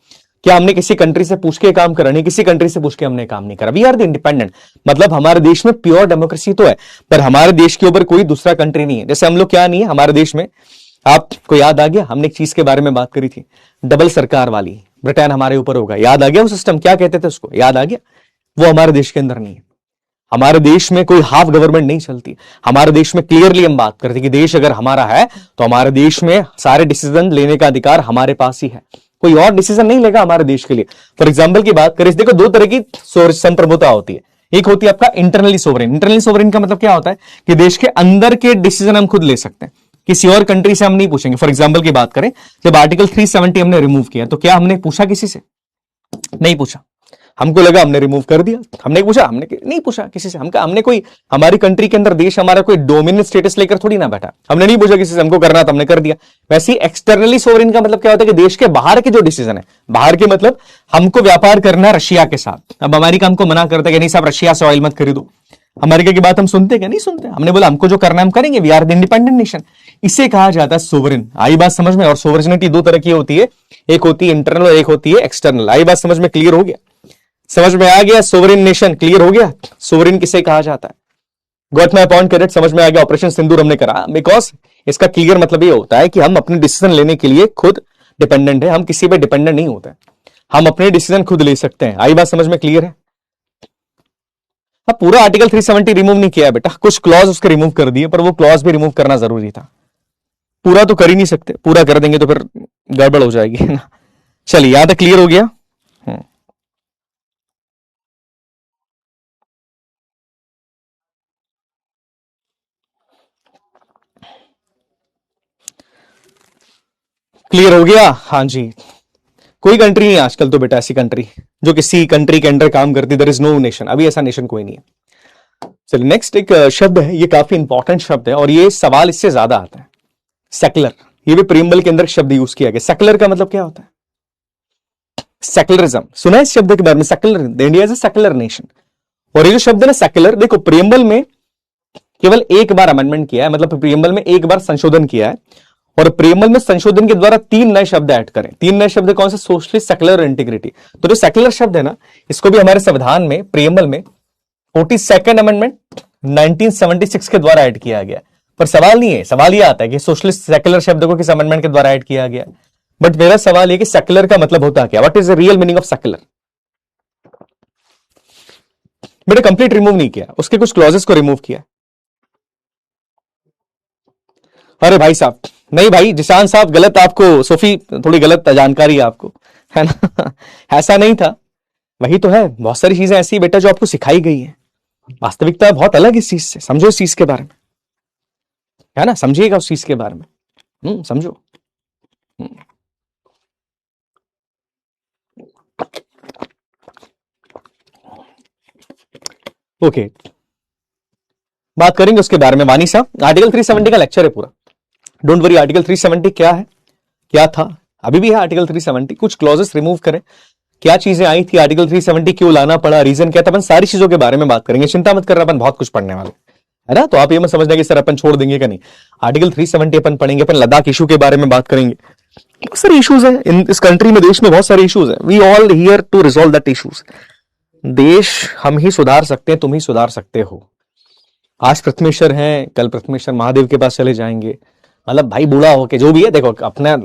क्या हमने किसी कंट्री से पूछ के काम करा? नहीं, किसी कंट्री से पूछ के हमने काम नहीं करा। We are the independent. मतलब हमारे देश में प्योर डेमोक्रेसी तो है, पर हमारे देश के ऊपर कोई दूसरा कंट्री नहीं है। जैसे हम लोग क्या नहीं है हमारे देश में, आपको याद आ गया, हमने एक चीज के बारे में बात करी थी, डबल सरकार वाली। ब्रिटेन हमारे ऊपर होगा, याद आ गया वो सिस्टम, क्या कहते थे उसको, याद आ गया? वो हमारे देश के अंदर नहीं है। हमारे देश में कोई हाफ गवर्नमेंट नहीं चलती। हमारे देश में क्लियरली हम बात करते कि देश अगर हमारा है तो हमारे देश में सारे डिसीजन लेने का अधिकार हमारे पास ही है, कोई और डिसीजन नहीं लेगा हमारे देश के लिए। फॉर एग्जाम्पल की बात करें, देखो दो तरह की संप्रभुता होती है। एक होती है आपका इंटरनली सोवरेन। इंटरनली सोवरेन का मतलब क्या होता है कि देश के अंदर के डिसीजन हम खुद ले सकते हैं, किसी और कंट्री से हम नहीं पूछेंगे। फॉर एग्जाम्पल की बात करें, जब आर्टिकल 370 हमने रिमूव किया तो क्या हमने पूछा किसी से? नहीं पूछा। हमको लगा हमने रिमूव कर दिया, हमने पूछा? हमने नहीं पूछा किसी से। हमने कोई, हमारी कंट्री के अंदर देश हमारा कोई डोमिनेंट स्टेटस लेकर थोड़ी ना बैठा, हमने नहीं पूछा किसी से, हमको करना था हमने कर दिया। वैसे ही एक्सटर्नली सोवरेन का मतलब क्या होता है कि देश के बाहर के जो डिसीजन है, बाहर के मतलब हमको व्यापार करना है रशिया के साथ। अब अमेरिका हमको मना करता है कि नहीं साहब रशिया से ऑयल मत खरीदो। अमेरिका की बात हम सुनते क्या? नहीं सुनते। हमने बोला हमको जो करना है हम करेंगे, we are the independent nation. इसे कहा जाता है सोवरेन। आई बात समझ में? और सोवरेनिटी दो तरह की होती है, एक होती है इंटरनल और एक होती है एक्सटर्नल। आई बात समझ में? क्लियर हो गया? समझ में आ गया? सोवरेन नेशन क्लियर हो गया? सोवरेन किसे कहा जाता है? Got my point? करेक्ट, समझ में आ गया? ऑपरेशन सिंदूर हमने करा बिकॉज इसका क्लियर मतलब ये होता है कि हम अपने डिसीजन लेने के लिए खुद डिपेंडेंट है, हम किसी पे डिपेंडेंट नहीं होते, हम अपने डिसीजन खुद ले सकते हैं। आई बात समझ में? क्लियर है? अब पूरा आर्टिकल 370 रिमूव नहीं किया है बेटा, कुछ क्लॉज उसके रिमूव कर दिए, पर वो क्लॉज भी रिमूव करना जरूरी था। पूरा तो कर ही नहीं सकते, पूरा कर देंगे तो फिर गड़बड़ हो जाएगी ना। चलिए, यहां तक क्लियर हो गया? क्लियर हो गया? हाँ जी। कोई कंट्री नहीं आजकल तो बेटा ऐसी कंट्री जो किसी कंट्री के अंडर काम करती, देयर इज नो नेशन। अभी ऐसा नेशन कोई नहीं है। चलिए नेक्स्ट एक शब्द है, ये काफी इंपॉर्टेंट शब्द है और ये सवाल इससे ज्यादा आता है, सेकुलर। ये भी प्रीएम्बल के अंदर शब्द यूज किया गया। सेकुलर का मतलब क्या होता है? सेकुलरिज्म। सुना है इस शब्द के बारे में? Secular, India is a secular nation. और ये जो शब्द है ना सेकुलर, देखो प्रीएम्बल में केवल एक बार अमेंडमेंट किया है, मतलब प्रीएम्बल में एक बार संशोधन किया है, और प्रीएम्बल में संशोधन के द्वारा 3 नए शब्द ऐड करें। 3 नए शब्द कौन से? सोशलिस्ट, सेकुलर और इंटीग्रिटी। तो जो सेकुलर शब्द है ना, इसको भी हमारे संविधान में प्रीएम्बल में 42nd अमेंडमेंट 1976 के द्वारा ऐड किया गया। पर सवाल नहीं है, सवाल यह आता है कि सोशलिस्ट सेकुलर शब्द को किस अमेंडमेंट के द्वारा ऐड किया गया। बट मेरा सवाल यह कि सेकुलर का मतलब होता क्या? What is the real meaning of secular? बेटा कंप्लीट रिमूव नहीं किया, उसके कुछ क्लॉजेस को रिमूव किया। अरे भाई साहब, नहीं भाई जिशान साहब, गलत आपको, सोफी थोड़ी गलत जानकारी है आपको, है ना। ऐसा नहीं था, वही तो है। बहुत सारी चीजें ऐसी बेटा जो आपको सिखाई गई है, वास्तविकता बहुत अलग इस चीज से। समझो इस चीज के बारे में, है ना, समझिएगा उस चीज के बारे में। समझो। ओके, बात करेंगे उसके बारे में। वानी साहब, आर्टिकल 370 का लेक्चर है पूरा, डोंट वरी। आर्टिकल 370 क्या है, क्या था, अभी भी है आर्टिकल 370। कुछ क्लॉजेस रिमूव करें, क्या चीजें आई थी, आर्टिकल 370 क्यों लाना पड़ा, रीजन क्या था, अपन सारी चीजों के बारे में बात करेंगे। चिंता मत करना, अपन बहुत कुछ पढ़ने वाले। है ना। तो आप ये मत समझना कि सर अपन छोड़ देंगे का नहीं। आर्टिकल 370 अपन पढ़ेंगे, अपन लद्दाख इशू के बारे में बात करेंगे। बहुत सारे इश्यूज हैं इन इस कंट्री में, देश में बहुत सारे इश्यूज हैं। We all here to resolve that issues. देश हम ही सुधार सकते हैं, तुम ही सुधार सकते हो। आज प्रथमेश्वर हैं, कल प्रथमेश्वर महादेव के पास चले जाएंगे। मतलब भाई बूढ़ा होके जो भी है, देखो अपना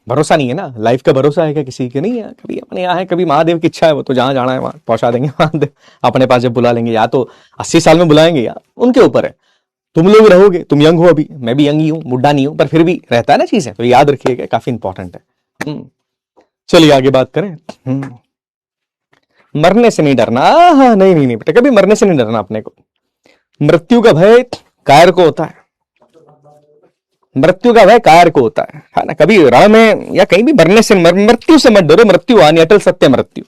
भरोसा नहीं है ना, लाइफ का भरोसा है क्या किसी के? नहीं है। कभी अपने यहाँ है, कभी महादेव की इच्छा है, वो तो जहां जाना है वहां पहुंचा देंगे महादेव अपने पास जब बुला लेंगे, या तो 80 साल में बुलाएंगे या उनके ऊपर है। तुम लोग रहोगे, तुम यंग हो अभी, मैं भी यंग ही हूं, बुढ़ा नहीं हूं, पर फिर भी रहता है ना चीजें, तो याद रखिएगा, काफी इंपॉर्टेंट है। चलिए आगे बात करें। मरने से नहीं डरना। हाँ नहीं नहीं नहीं बेटा, कभी मरने से नहीं डरना अपने को। मृत्यु का भय कायर को होता है, मृत्यु का भय कायर को होता है ना। कभी रण में या कहीं भी मरने से, मृत्यु से मत डरो। मृत्यु आनी अटल सत्य, मृत्यु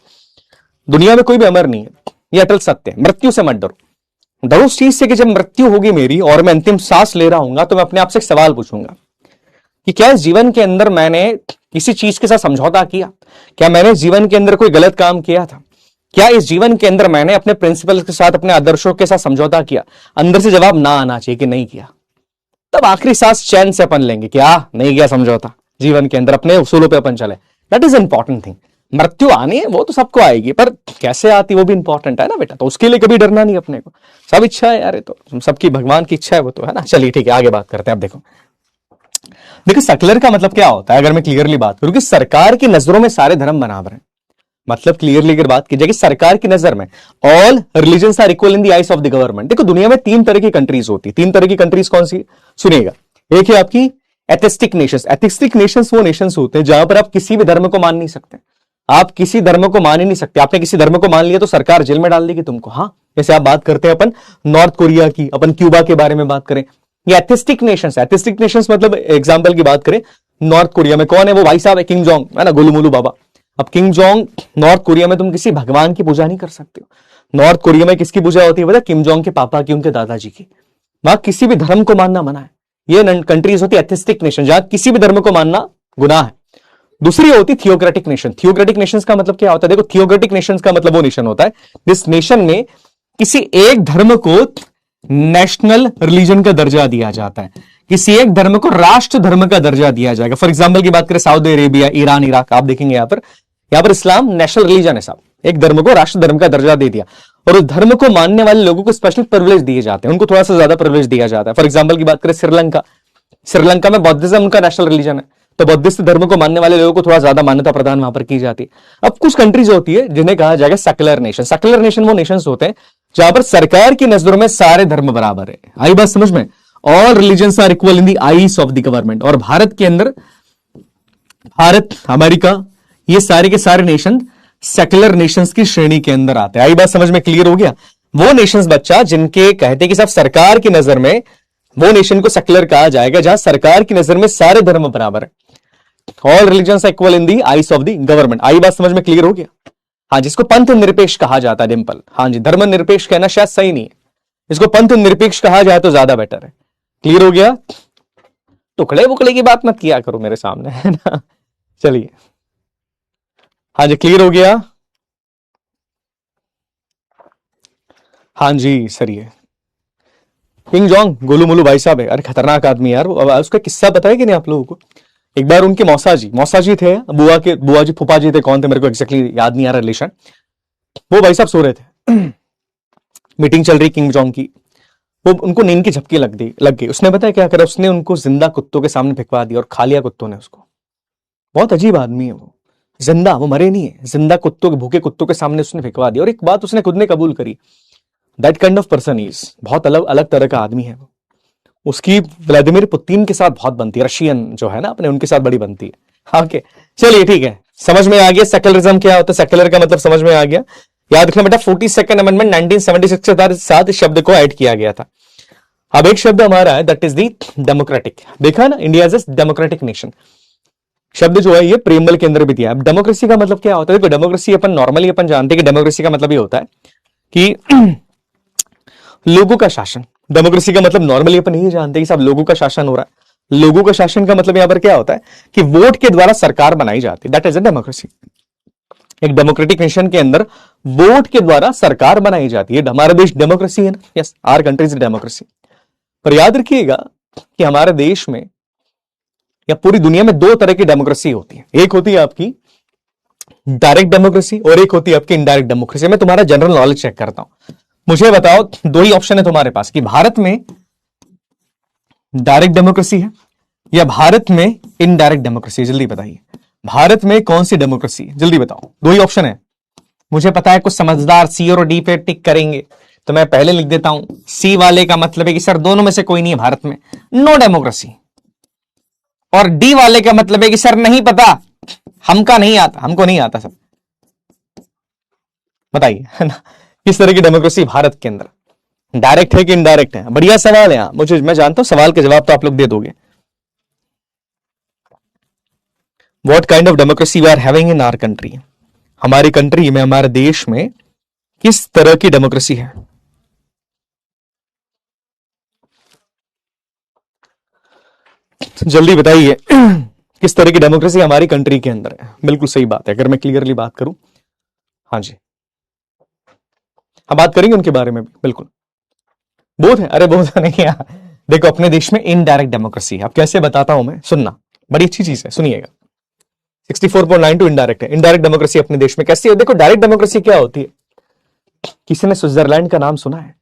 दुनिया में कोई भी अमर नहीं है, ये अटल सत्य है। मृत्यु से मत डरो। डरो उस चीज से कि जब मृत्यु होगी मेरी और मैं अंतिम सांस ले रहा हूंगा, तो मैं अपने आप से एक सवाल पूछूंगा कि क्या इस जीवन के अंदर मैंने किसी चीज के साथ समझौता किया? क्या मैंने जीवन के अंदर कोई गलत काम किया था? क्या इस जीवन के अंदर मैंने अपने प्रिंसिपल्स के साथ, अपने आदर्शों के साथ समझौता किया? अंदर से जवाब ना आना चाहिए कि नहीं किया। तब आखिरी सांस चैन से अपन लेंगे, क्या नहीं किया समझौता जीवन के अंदर, अपने उसूलों पे अपन चले। That is important thing. मृत्यु आनी है वो तो सबको आएगी, पर कैसे आती वो भी इंपॉर्टेंट है ना बेटा। तो उसके लिए कभी डरना नहीं अपने को। सब इच्छा है यार, तो सबकी भगवान की इच्छा है वो तो, है ना। चलिए ठीक है, आगे बात करते हैं। अब देखो सेक्युलर का मतलब क्या होता है, अगर मैं क्लियरली बात करूं कि सरकार की नजरों में सारे धर्म बराबर हैं। मतलब क्लियरली अगर बात की जाए कि सरकार की नजर में all religions are equal in the eyes of the government. देखो दुनिया में 3 तरह की कंट्रीज होती है। 3 तरह की कंट्रीज कौन सी? सुनिएगा। एक है आपकी एथिस्टिक नेशंस। एथिस्टिक नेशंस वो नेशंस होते हैं जहां पर आप किसी भी धर्म को मान नहीं सकते। आप किसी धर्म को मान ही नहीं सकते। आपने किसी धर्म को मान लिया तो सरकार जेल में डाल देगी तुमको। हाँ, जैसे आप बात करते हैं अपन नॉर्थ कोरिया की, अपन क्यूबा के बारे में बात करें, ये एथिस्टिक नेशंस। एथिस्टिक नेशंस मतलब एग्जांपल की बात करें, नॉर्थ कोरिया में कौन है वो? भाई साहब है किम जोंग, है ना, गोलू मोलू बाबा। अब किम जोंग, नॉर्थ कोरिया में तुम किसी भगवान की पूजा नहीं कर सकते हो। नॉर्थ कोरिया में किसकी पूजा होती है पता? किम जोंग के पापा की, उनके दादाजी की। वहां किसी भी धर्म को मानना मना है। ये कंट्रीज होती है एथिस्टिक नेशन, जहां किसी भी धर्म को मानना गुनाह है। दूसरी होती थियोक्रेटिक नेशन। थियोक्रेटिक नेशंस का मतलब क्या होता है? देखो थियोक्रेटिक नेशंस का मतलब वो नेशन होता है जिस नेशन में किसी एक धर्म को नेशनल रिलीजन का दर्जा दिया जाता है, किसी एक धर्म को राष्ट्र धर्म का दर्जा दिया जाएगा। फॉर एग्जांपल की बात करें सऊदी अरेबिया, ईरान, इराक, आप देखेंगे यहां पर इस्लाम नेशनल रिलीजन है साहब। एक धर्म को राष्ट्र धर्म का दर्जा दे दिया और उस धर्म को मानने वाले लोगों को स्पेशल प्रिविलेज दिए जाते हैं, उनको थोड़ा सा ज्यादा प्रिविलेज दिया जाता है। फॉर एग्जांपल की बात करें श्रीलंका, श्रीलंका में बौद्धिज्म उनका नेशनल रिलीजन है, तो बौद्धिस्ट धर्म को मानने वाले लोगों को थोड़ा ज्यादा मान्यता प्रदान वहां पर की जाती है। अब कुछ कंट्रीज होती है जिन्हें कहा जाएगा सेक्युलर नेशन। सेक्युलर नेशन वो नेशंस होते हैं जहां पर सरकार की नजरों में सारे धर्म बराबर है। आई बात समझ में? All religions are equal in the eyes of the government. और भारत के अंदर, भारत, अमेरिका, ये सारे के सारे नेशन सेक्युलर नेशंस की श्रेणी के अंदर आते हैं। आई बात समझ में? क्लियर हो गया? वो नेशंस बच्चा जिनके कहते हैं कि साहब सरकार की नजर में, वो नेशन को सेक्युलर कहा जाएगा जहां सरकार की नजर में सारे धर्म बराबर है। All religions are equal in the eyes of the government. आई बात समझ में? क्लियर हो गया? हाँ, जिसको पंथ निरपेक्ष कहा जाता है डिंपल। हाँ जी, धर्म निरपेक्ष कहना शायद सही नहीं है, इसको पंथ निरपेक्ष कहा जाए तो ज्यादा बेटर है। क्लियर हो गया? टुकड़े बुकड़े की बात मत किया करो मेरे सामने, है ना। चलिए, हाँ जी, क्लियर हो गया? हाँ जी सर, ये किंग जोंग गोलू मोलू भाई साहब है। अरे खतरनाक आदमी यार। उसका किस्सा पता है कि नहीं आप लोगों को? एक बार उनके मौसा जी थे, बुआ जी फूफा जी थे, कौन थे मेरे को एग्जैक्टली याद नहीं आ रहा रिलेशन। वो भाई साहब सो रहे थे, मीटिंग चल रही किंग जोंग की, वो उनको नींद की झपकी लग गई। उसने पता है क्या करा? उसने उनको जिंदा कुत्तों के सामने फेंकवा दिया और खा लिया कुत्तों ने उसको। बहुत अजीब आदमी है वो, जिंदा, वो मरे नहीं है, जिंदा कुत्तों के, भूखे कुत्तों के सामने उसने फेंकवा दिया। और एक बात उसने खुद ने कबूल करी, that kind of person is, बहुत अलग अलग तरह का आदमी है वो। उसकी व्लादिमीर पुतिन के साथ बहुत बनती है, रशियन जो है ना अपने, उनके साथ बड़ी बनती है। ओके चलिए ठीक है, समझ में आ गया सेक्युलरिज्म क्या होता है, सेक्युलर का मतलब समझ में आ गया। याद रखना बेटा 42nd अमेंडमेंट 1976 के साथ इस शब्द को ऐड किया गया था। अब एक शब्द हमारा है दैट इज दी डेमोक्रेटिक। देखा ना, India is a democratic nation. शब्द जो है ये प्रेमबल के अंदर भी दिया है। डेमोक्रेसी का मतलब क्या होता है? देखो डेमोक्रेसी अपन नॉर्मली अपन जानते हैं कि डेमोक्रेसी का मतलब ये होता है कि लोगों का शासन। डेमोक्रेसी का मतलब नॉर्मली अपन यही जानते हैं कि सब लोगों का शासन हो रहा है। लोगों का शासन का मतलब यहां पर क्या होता है कि वोट के द्वारा सरकार बनाई जाती है, दैट इज अ डेमोक्रेसी। एक डेमोक्रेटिक नेशन के अंदर वोट के द्वारा सरकार बनाई जाती है। हमारा देश डेमोक्रेसी है ना, yes, our country is democracy. पर याद रखिएगा कि हमारे देश में या पूरी दुनिया में दो तरह की डेमोक्रेसी होती है। एक होती है आपकी डायरेक्ट डेमोक्रेसी और एक होती है आपकी इनडायरेक्ट डेमोक्रेसी। मैं तुम्हारा जनरल नॉलेज चेक करता हूं, मुझे बताओ, दो ही ऑप्शन है तुम्हारे पास कि भारत में डायरेक्ट डेमोक्रेसी है या भारत में इनडायरेक्ट डेमोक्रेसी। जल्दी बताइए, भारत में कौन सी डेमोक्रेसी है? जल्दी बताओ, दो ही ऑप्शन है। मुझे पता है कुछ समझदार सी और डी पे टिक करेंगे, तो मैं पहले लिख देता हूं। सी वाले का मतलब है कि सर दोनों में से कोई नहीं है भारत में, नो डेमोक्रेसी। और डी वाले का मतलब है कि सर नहीं पता, हमका नहीं आता, हमको नहीं आता सर। बताइए, है ना, किस तरह की डेमोक्रेसी भारत के अंदर, डायरेक्ट है कि इनडायरेक्ट है? बढ़िया सवाल है। मुझे, मैं जानता हूं सवाल के जवाब तो आप लोग दे दोगे। What kind of democracy we are having in our country? हमारी कंट्री में, हमारे देश में किस तरह की डेमोक्रेसी है? जल्दी बताइए, किस तरह की डेमोक्रेसी हमारी कंट्री के अंदर है? बिल्कुल सही बात है। अगर मैं क्लियरली बात करूं, हाँ जी, हम बात करेंगे उनके बारे में भी, बिल्कुल। बोध है, अरे बोध नहीं है। देखो, अपने देश में इनडायरेक्ट डेमोक्रेसी है। अब कैसे बताता हूं मैं, सुनना, बड़ी अच्छी चीज है, सुनिएगा। 64.92 इनडायरेक्ट है। इनडायरेक्ट डेमोक्रेसी अपने देश में कैसी है? देखो, डायरेक्ट डेमोक्रेसी क्या होती है? किसी ने स्विट्जरलैंड का नाम सुना है?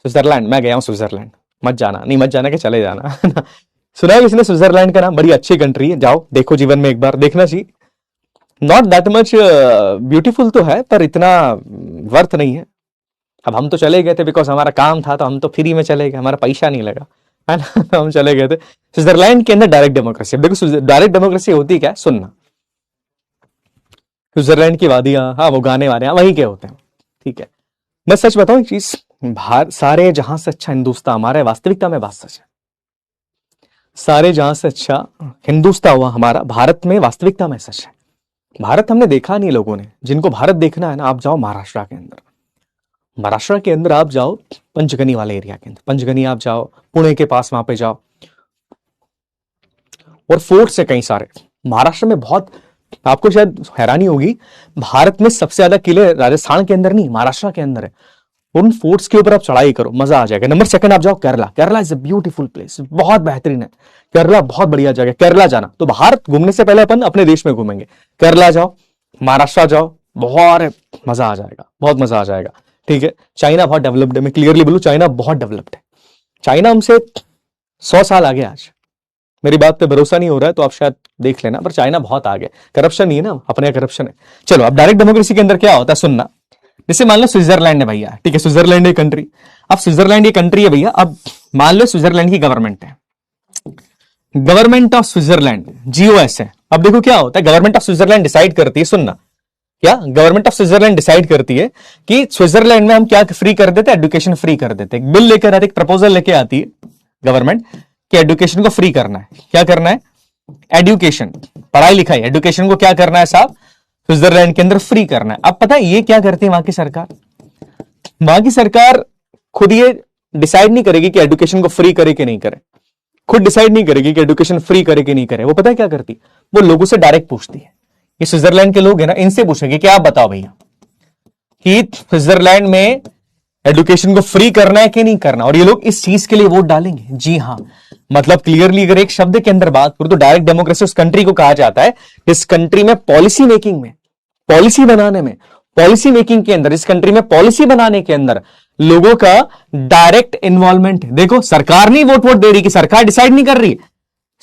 स्विट्जरलैंड, मैं गया हूं स्विट्जरलैंड, मत जाना, नहीं मत जाना कि चले जाना। सुना है किसी ने स्विट्जरलैंड का नाम? बड़ी अच्छी कंट्री है, जाओ देखो, जीवन में एक बार देखना चाहिए। नॉट दैट मच ब्यूटीफुल तो है, पर इतना वर्थ नहीं है। अब हम तो चले गए थे बिकॉज हमारा काम था, तो हम तो फ्री में चले गए, हमारा पैसा नहीं लगा, है ना। हम चले गए थे। स्विट्जरलैंड के अंदर डायरेक्ट डेमोक्रेसी। अब देखो, डायरेक्ट डेमोक्रेसी होती क्या है, सुनना। स्विट्जरलैंड की वादियां, हाँ वो गाने वाले, हाँ वही के होते हैं, ठीक है। मैं सच बताऊं एक चीज, सारे जहां से अच्छा हिंदुस्तान हमारा है, वास्तविकता में बात सच है। सारे जहां से अच्छा हिंदुस्तान हुआ हमारा, भारत में वास्तविकता में सच है। भारत हमने देखा नहीं लोगों ने। जिनको भारत देखना है ना, आप जाओ महाराष्ट्र के अंदर, महाराष्ट्र के अंदर आप जाओ, पंचगनी वाले एरिया के अंदर, पंचगनी आप जाओ, पुणे के पास वहां पे जाओ, और फोर्ट से कई सारे। महाराष्ट्र में बहुत, आपको शायद हैरानी होगी, भारत में सबसे ज्यादा किले राजस्थान के अंदर नहीं, महाराष्ट्र के अंदर है। उन फोर्ट्स के ऊपर आप चढ़ाई करो, मजा आ जाएगा। नंबर सेकंड आप जाओ Kerala. Kerala is a beautiful place, बहुत बेहतरीन है केरला, बहुत बढ़िया जगह। केरला जाना तो भारत घूमने से पहले अपन अपने देश में घूमेंगे। केरला जाओ, महाराष्ट्र जाओ, बहुत मजा आ जाएगा, बहुत मजा आ जाएगा, ठीक है। चाइना बहुत डेवलप्ड है, मैं क्लियरली बोलूं, चाइना बहुत डेवलप्ड है। चाइना हमसे 100 साल आगे आज। मेरी बात पे भरोसा नहीं हो रहा है तो आप शायद देख लेना, पर चाइना बहुत आगे। करप्शन नहीं है ना, अपने करप्शन है। चलो, अब डायरेक्ट डेमोक्रेसी के अंदर क्या होता है, सुनना। जैसे मान लो स्विट्जरलैंड है भैया, ठीक है, स्विट्जरलैंड ये कंट्री। अब स्विट्जरलैंड ये कंट्री है भैया, अब मान लो स्विट्जरलैंड की गवर्नमेंट है, गवर्नमेंट ऑफ स्विट्जरलैंड, GOS है। अब देखो क्या होता है, गवर्नमेंट ऑफ स्विट्जरलैंड डिसाइड करती है, सुनना, क्या गवर्नमेंट ऑफ स्विट्जरलैंड डिसाइड करती है कि स्विट्जरलैंड में हम क्या फ्री कर देते हैं, एजुकेशन फ्री कर देते हैं। बिल लेकर आती है, प्रपोजल लेके आती है गवर्नमेंट कि एजुकेशन को फ्री करना है। क्या करना है, एजुकेशन, पढ़ाई लिखाई, एजुकेशन को क्या करना है साहब, स्विट्जरलैंड के अंदर फ्री करना है। अब पता है ये क्या करती है वहां की सरकार? वहां की सरकार खुद ये डिसाइड नहीं करेगी कि एजुकेशन को फ्री करे कि नहीं करे, खुद डिसाइड नहीं करेगी कि एजुकेशन फ्री करे कि नहीं करे। वो पता है क्या करती, वो लोगों से डायरेक्ट पूछती है। ये स्विट्जरलैंड के लोग है ना, इनसे पूछेंगे कि आप बताओ भैया कि स्विट्जरलैंड में एजुकेशन को फ्री करना है कि नहीं करना, और ये लोग इस चीज के लिए वोट डालेंगे। जी हाँ, मतलब क्लियरली अगर एक शब्द के अंदर बात करूं तो डायरेक्ट डेमोक्रेसी उस कंट्री को कहा जाता है इस कंट्री में पॉलिसी मेकिंग में, पॉलिसी बनाने में, पॉलिसी मेकिंग के अंदर, इस कंट्री में पॉलिसी बनाने के अंदर लोगों का डायरेक्ट इन्वॉल्वमेंट है। देखो, सरकार नहीं वोट दे रही, कि सरकार डिसाइड नहीं कर रही,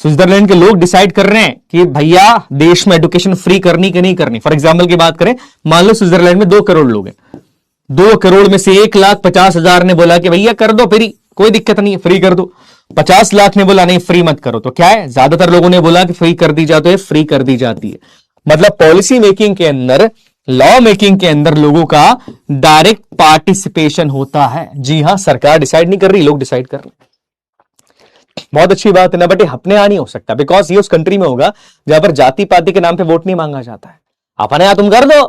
स्विट्जरलैंड के लोग डिसाइड कर रहे हैं कि भैया देश में एजुकेशन फ्री करनी कि नहीं करनी। फॉर एग्जाम्पल की बात करें, मान लो स्विट्जरलैंड में 2 करोड़ लोग हैं, 2 करोड़ में से 1,50,000 ने बोला कि भैया कर दो फ्री, कोई दिक्कत नहीं है, फ्री कर दो। 50 लाख ने बोला नहीं फ्री मत करो, तो क्या है, ज्यादातर लोगों ने बोला कि फ्री कर दी जाती है, फ्री कर दी जाती है। मतलब पॉलिसी मेकिंग के अंदर, लॉ मेकिंग के अंदर लोगों का डायरेक्ट पार्टिसिपेशन होता है। जी हां, सरकार डिसाइड नहीं कर रही, लोग डिसाइड कर रहे हैं। बहुत अच्छी बात है ना, बट ये अपने यहां नहीं हो सकता, बिकॉज ये उस कंट्री में होगा जहां पर जाति पाति के नाम पे वोट नहीं मांगा जाता है। अपने यहां तुम कर दो,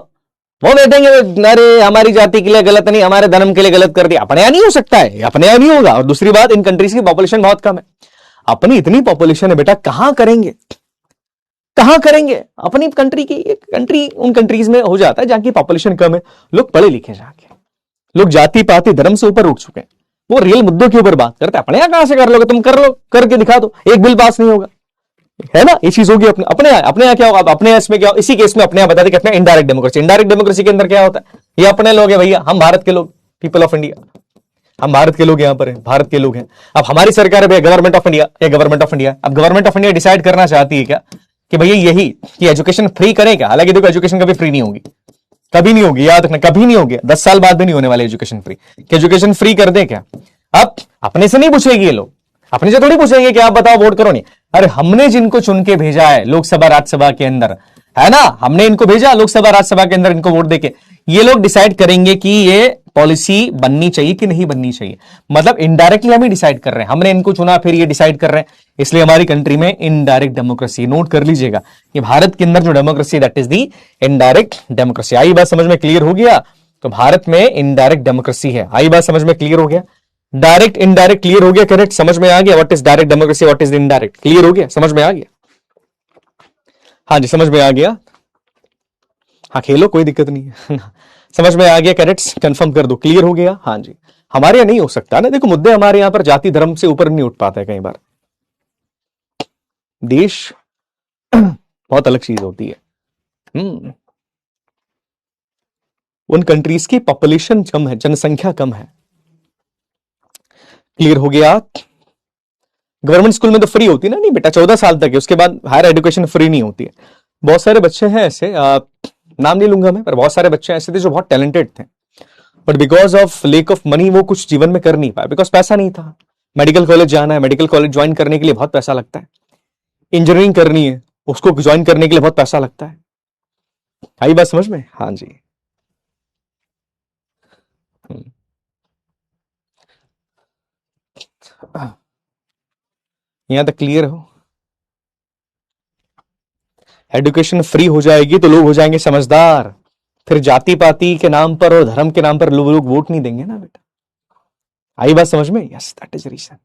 वो बैठेंगे, अरे हमारी जाति के लिए गलत नहीं, हमारे धर्म के लिए गलत कर दिया। अपने यहां नहीं हो सकता है, अपने यहां नहीं होगा। और दूसरी बात, इन कंट्रीज की पॉपुलेशन बहुत कम है, अपनी इतनी पॉपुलेशन है बेटा, कहां करेंगे, कहां करेंगे? अपनी कंट्री की, कंट्री उन कंट्रीज में हो जाता है जहां की पॉपुलेशन कम है, लोग पढ़े लिखे जाके, लोग जाति पाति धर्म से ऊपर उठ चुके हैं, वो रियल मुद्दों के ऊपर बात करते हैं। अपने यहां कहां से कर लोगे? तुम कर लो, करके दिखा दो, एक बिल पास नहीं होगा, है ना? ये चीज होगी अपने यहाँ क्या होगा? अपने यहाँ इसमें क्या होगा? इसी केस में अपने यहाँ बता दें कि अपने इनडायरेक्ट डेमोक्रेसी, इनडायरेक्ट डेमोक्रेसी के अंदर क्या होता है? ये अपने लोग हैं भैया, हम भारत के लोग, पीपल ऑफ इंडिया, हम भारत के लोग यहाँ पर हैं, भारत के लोग हैं। अब हमारी सरकार है भैया गवर्नमेंट ऑफ इंडिया, या गवर्नमेंट ऑफ इंडिया, अब गवर्नमेंट ऑफ इंडिया डिसाइड करना चाहती है क्या कि भैया यही कि एजुकेशन फ्री करें क्या? हालांकि देखो एजुकेशन कभी फ्री नहीं होगी, कभी नहीं होगी, याद रखना, कभी नहीं होगी, 10 साल बाद भी नहीं होने वाली एजुकेशन फ्री, कि एजुकेशन फ्री कर दे क्या? अब अपने से नहीं पूछेगी ये लोग, अपने से थोड़ी पूछेंगे कि आप बताओ वोट करो, नहीं। अरे हमने जिनको चुन के भेजा है लोकसभा राज्यसभा के अंदर, है ना, हमने इनको भेजा लोकसभा राज्यसभा के अंदर, इनको वोट देके ये लोग डिसाइड करेंगे कि ये पॉलिसी बननी चाहिए कि नहीं बननी चाहिए। मतलब इनडायरेक्टली हम ही डिसाइड कर रहे हैं, हमने इनको चुना फिर ये डिसाइड कर रहे हैं, इसलिए हमारी कंट्री में इनडायरेक्ट डेमोक्रेसी। नोट कर लीजिएगा, ये भारत के अंदर जो democracy, that is the indirect democracy. आई बात समझ में क्लियर हो गया? तो भारत में इनडायरेक्ट डेमोक्रेसी है। आई बात समझ में क्लियर हो गया? डायरेक्ट इनडायरेक्ट क्लियर हो गया? करेक्ट, समझ में आ गया what is direct democracy, what is indirect? Clear हो गया, समझ में आ गया? हाँ जी, समझ में आ गया। हाँ खेलो, कोई दिक्कत नहीं है। समझ में आ गया? करेक्ट, कंफर्म कर दो, क्लियर हो गया? हाँ जी। हमारे यहाँ नहीं हो सकता ना, देखो मुद्दे हमारे यहाँ पर जाति धर्म से ऊपर नहीं उठ पाते हैं कई बार। देश बहुत अलग चीज होती है। उन कंट्रीज की पॉपुलेशन कम है, जनसंख्या कम है। क्लियर हो गया? गवर्नमेंट स्कूल में तो फ्री होती है ना? नहीं बेटा, 14 साल तक है, उसके बाद हायर एजुकेशन फ्री नहीं होती है। बहुत सारे बच्चे हैं ऐसे, नाम नहीं लूंगा मैं, पर बहुत सारे बच्चे ऐसे थे जो बहुत टैलेंटेड थे, but because of lake of money वो कुछ जीवन में कर नहीं पाए, बिकॉज पैसा नहीं था। मेडिकल कॉलेज जाना है, मेडिकल कॉलेज ज्वाइन करने के लिए बहुत पैसा लगता है। इंजीनियरिंग करनी है, उसको ज्वाइन करने के लिए बहुत पैसा लगता है। आई बात समझ में? हाँ जी। यहां तक क्लियर हो? एजुकेशन फ्री हो जाएगी तो लोग हो जाएंगे समझदार, फिर जाति पाति के नाम पर और धर्म के नाम पर लोग वोट नहीं देंगे ना बेटा। आई बात समझ में? Yes, that is reason.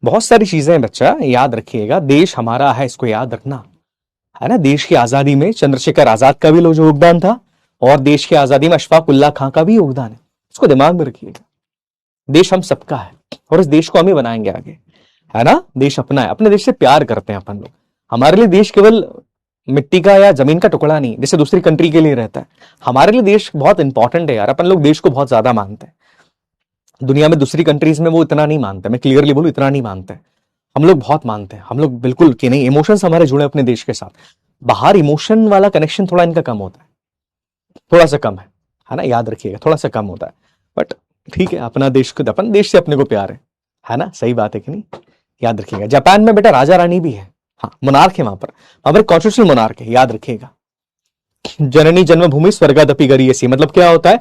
बहुत सारी चीजें बच्चा याद रखिएगा। देश हमारा है, इसको याद रखना, है ना। देश की आजादी में चंद्रशेखर आजाद का भी योगदान था, और देश की आजादी में अशफाक उल्लाह खां का भी योगदान है, इसको दिमाग में रखिएगा। देश हम सबका है और इस देश को हम ही बनाएंगे आगे, है ना। देश अपना है, अपने देश से प्यार करते हैं अपन लोग। हमारे लिए देश केवल मिट्टी का या जमीन का टुकड़ा नहीं, जैसे दूसरी कंट्री के लिए रहता है। हमारे लिए देश बहुत इंपॉर्टेंट है यार, अपन लोग देश को बहुत ज्यादा मानते हैं। दुनिया में दूसरी कंट्रीज में वो इतना नहीं मानते, मैं क्लियरली बोलूं, इतना नहीं मानते। हम लोग बहुत मानते हैं, हम लोग बिल्कुल कि नहीं, इमोशंस हमारे जुड़े अपने देश के साथ। बाहर इमोशन वाला कनेक्शन थोड़ा इनका कम होता है, थोड़ा सा कम है ना, याद रखिएगा, थोड़ा सा कम होता है। बट ठीक है, अपना देश को, अपन देश से अपने को प्यार है ना, सही बात है कि नहीं, याद रखिएगा। जापान में बेटा राजा रानी भी है, हाँ मोनार्क है वहां पर कॉन्स्टिट्यूशनल मोनार्क है, याद रखिएगा। जननी जन्मभूमि स्वर्गादपि गरीयसी, मतलब क्या होता है?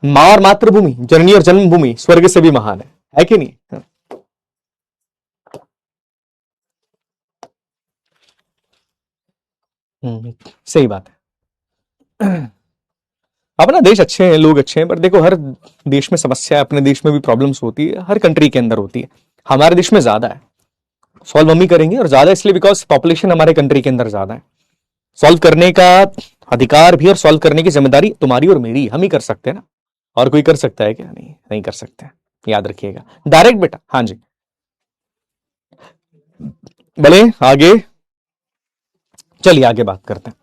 मां और मातृभूमि, जननी और जन्मभूमि स्वर्ग से भी महान है कि नहीं? सही बात है। अपना देश अच्छे हैं, लोग अच्छे हैं, पर देखो हर देश में समस्या है, अपने देश में भी प्रॉब्लम्स होती है, हर कंट्री के अंदर होती है। हमारे देश में ज्यादा है, सॉल्व हम ही करेंगे, और ज्यादा इसलिए बिकॉज पॉपुलेशन हमारे कंट्री के अंदर ज्यादा है। सॉल्व करने का अधिकार भी और सॉल्व करने की जिम्मेदारी तुम्हारी और मेरी, हम ही कर सकते हैं ना, और कोई कर सकता है क्या? नहीं, नहीं कर सकते, याद रखिएगा। डायरेक्ट बेटा, हाँ जी, भले आगे चलिए आगे बात करते हैं।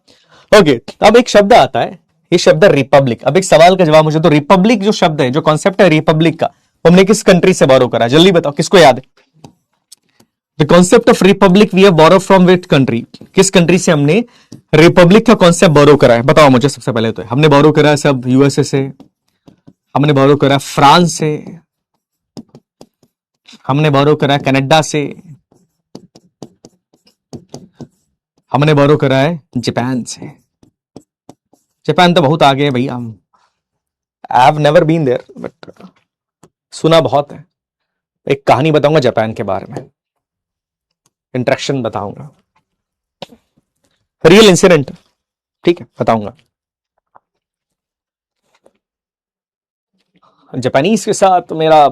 ओके, अब एक शब्द आता है, ये शब्द है रिपब्लिक। अब एक सवाल का जवाब मुझे तो, रिपब्लिक जो शब्द है, जो कॉन्सेप्ट है रिपब्लिक का, हमने किस कंट्री से बोरो करा? जल्दी बताओ, किसको याद है? The concept of republic we have borrow from which country? किस कंट्री से हमने रिपब्लिक का कॉन्सेप्ट बोरो करा है? बताओ मुझे। सबसे पहले तो हमने बोरो करा है सब यूएसए से, हमने बोरो करा फ्रांस से, हमने बोरो करा कनाडा से, हमने बोरो करा है जापान से। जापान तो बहुत आगे है भैया, हम I have never been there, but सुना बहुत है। एक कहानी बताऊंगा जापान के बारे में, इंट्रैक्शन बताऊंगा, रियल इंसिडेंट, ठीक है, बताऊंगा। जापानीज के साथ मेरा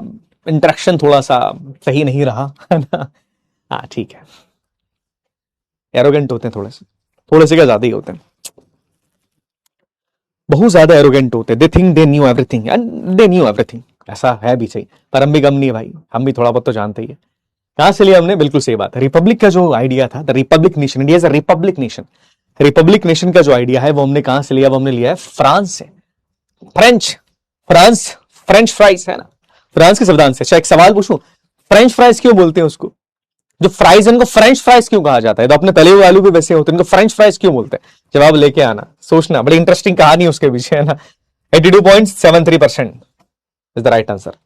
इंटरेक्शन थोड़ा सा सही नहीं रहा, है ना। हाँ ठीक है, एरोगेंट होते हैं थोड़े से क्या ज्यादा ही होते हैं, बहुत ज्यादा एरोगेंट होते हैं। They think they knew everything and they knew everything, ऐसा है भी सही, पर हम भी कम नहीं है भाई, हम भी थोड़ा बहुत तो जानते ही है। कहां से लिया हमने, बिल्कुल सही बात है, रिपब्लिक का जो आइडिया था, the Republic nation, India is a republic nation. Republic nation का जो आइडिया है वो हमने कहां से लिया, वो हमने लिया है फ्रांस से। फ्रांस फ्रेंच फ्राइज है ना, फ्रांस के संविधान से। अच्छा एक सवाल पूछूं, फ्रेंच फ्राइज क्यों बोलते हैं उसको, जो फ्राइज है उनको फ्रेंच फ्राइज क्यों कहा जाता है, तो अपने तले हुए आलू भी वैसे होते हैं, उनको फ्रेंच फ्राइज क्यों बोलते हैं, जवाब लेके आना, सोचना, बड़ी इंटरेस्टिंग कहानी उसके पीछे है ना। 82.73% इज द राइट आंसर,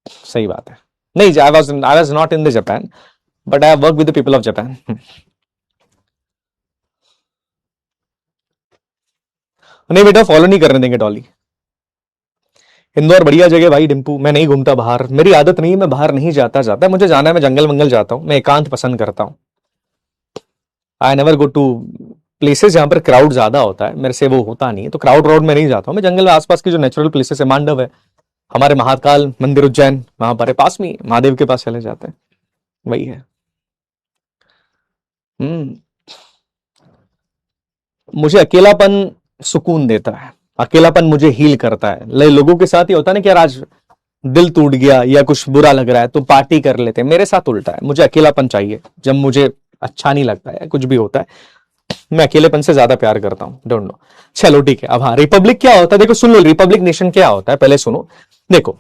सही बात है। नहीं, I was not in the Japan, but I have work with the people of Japan. नहीं बेटा, फॉलो नहीं करने देंगे डॉली। इंदौर बढ़िया जगह भाई डिम्पू, मैं नहीं घूमता बाहर, मेरी आदत नहीं है, मैं बाहर नहीं जाता मुझे जाना है, मैं जंगल मंगल जाता हूं, मैं एकांत पसंद करता हूं। I never go to places जहां पर क्राउड ज्यादा होता है, मेरे से वो होता नहीं है, तो क्राउड रोड में नहीं जाता हूं मैं, जंगल आसपास की जो नेचुरल प्लेसेस है, मांडव है, हमारे महाकाल मंदिर उज्जैन वहां पर है, पास में महादेव के पास चले जाते हैं, वही है। हम्म मुझे अकेलापन सुकून देता है, अकेलापन मुझे हील करता है। लोगों के साथ ही होता है ना कि यार आज दिल टूट गया या कुछ बुरा लग रहा है तो पार्टी कर लेते हैं, मेरे साथ उल्टा है, मुझे अकेलापन चाहिए जब मुझे अच्छा नहीं लगता है, कुछ भी होता है, मैं अकेलेपन से ज्यादा प्यार करता हूं, डोंट नो। चलो ठीक है, अब हाँ रिपब्लिक क्या होता है, देखो सुन लो, रिपब्लिक नेशन क्या होता है पहले सुनो, देखो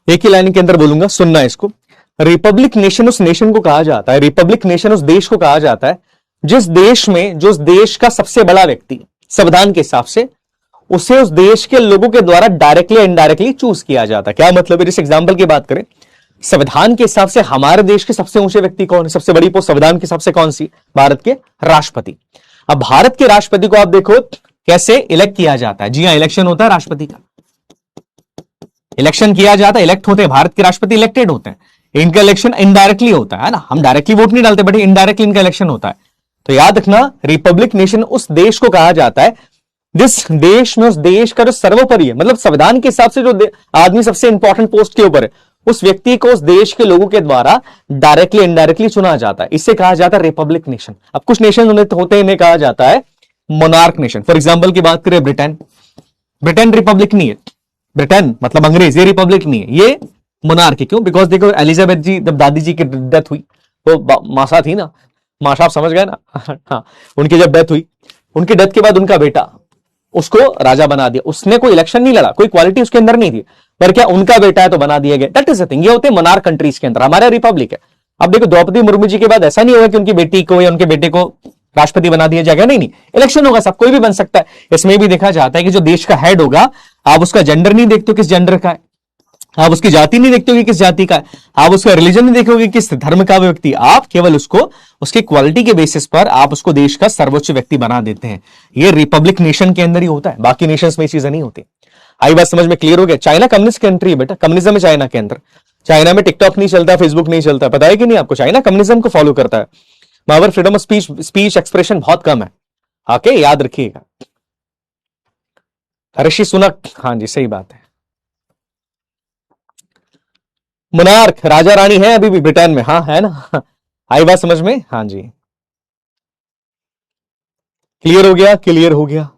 एक ही लाइन के अंदर बोलूंगा, सुनना इसको। रिपब्लिक नेशन उस नेशन को कहा जाता है, रिपब्लिक नेशन उस देश को कहा जाता है जिस देश में, जो उस देश का सबसे बड़ा व्यक्ति संविधान के हिसाब से, उसे उस देश के लोगों के द्वारा डायरेक्टली इनडायरेक्टली चूज किया जाता है। क्या मतलब है, जिस एग्जांपल की बात करें, संविधान के हिसाब से हमारे देश के सबसे ऊंचे व्यक्ति कौन है, सबसे बड़ी पोस्ट संविधान के हिसाब से कौन सी, भारत के राष्ट्रपति। अब भारत के राष्ट्रपति को आप देखो कैसे इलेक्ट किया जाता है, जी हां इलेक्शन होता है राष्ट्रपति का, इलेक्शन किया जाता है, इलेक्ट होते हैं, भारत के राष्ट्रपति इलेक्टेड होते हैं, इनका इलेक्शन इनडायरेक्टली होता है ना, हम डायरेक्टली वोट नहीं डालते बट इनडायरेक्टली इनका इलेक्शन होता है। तो याद रखना, रिपब्लिक नेशन उस देश को कहा जाता है जिस देश में, उस देश का जो सर्वोपरि है, मतलब संविधान के हिसाब से जो आदमी सबसे इंपॉर्टेंट पोस्ट के ऊपर है, उस व्यक्ति को उस देश के लोगों के द्वारा डायरेक्टली इनडायरेक्टली चुना जाता है, इससे कहा जाता है रिपब्लिक नेशन। अब कुछ नेशन होते हैं, इन्हें कहा जाता है मोनार्क नेशन। फॉर एग्जाम्पल की बात करें, ब्रिटेन रिपब्लिक नहीं है, ब्रिटेन मतलब अंग्रेज, ये रिपब्लिक नहीं है, ये मोनार्की। क्यों, बिकॉज देखो एलिजाबेथ जी जब दादी जी की डेथ हुई, वो मासा थी ना, माशा आप समझ गए ना हाँ, उनकी जब डेथ हुई, उनकी डेथ के बाद उनका बेटा, उसको राजा बना दिया, उसने कोई इलेक्शन नहीं लड़ा, कोई क्वालिटी उसके अंदर नहीं थी, पर क्या उनका बेटा है तो बना दिया गया, दैट इज द थिंग। ये होते हैं मोनार्क कंट्रीज के अंदर, हमारा रिपब्लिक है। अब देखो द्रौपदी मुर्मू जी के बाद ऐसा नहीं होगा कि उनकी बेटी को या उनके बेटे को राष्ट्रपति बना दिया जाएगा, नहीं, इलेक्शन होगा, सब कोई भी बन सकता है। इसमें भी देखा जाता है कि जो देश का हेड होगा, आप उसका जेंडर नहीं देखते हो किस जेंडर का है, आप उसकी जाति नहीं देखते हो कि किस जाति का है, आप उसका रिलीजन नहीं देखोगे किस धर्म का व्यक्ति, आप केवल उसको उसकी क्वालिटी के बेसिस पर आप उसको देश का सर्वोच्च व्यक्ति बना देते हैं। ये रिपब्लिक नेशन के अंदर ही होता है, बाकी नेशंस में चीजें नहीं होती। आई बात समझ में, क्लियर हो गया। चाइना कम्युनिस्ट कंट्री है बेटा, कम्युनिज्म है चाइना के अंदर, चाइना में टिकटॉक नहीं चलता, फेसबुक नहीं चलता, पता है कि नहीं आपको, चाइना कम्युनिज्म को फॉलो करता है, वहां पर फ्रीडम ऑफ स्पीच एक्सप्रेशन बहुत कम है, ओके याद रखिएगा। ऋषि सुनक, हाँ जी सही बात है, मोनार्क राजा रानी है अभी भी ब्रिटेन में, हाँ है ना आई बात समझ में, हाँ जी क्लियर हो गया, क्लियर हो गया।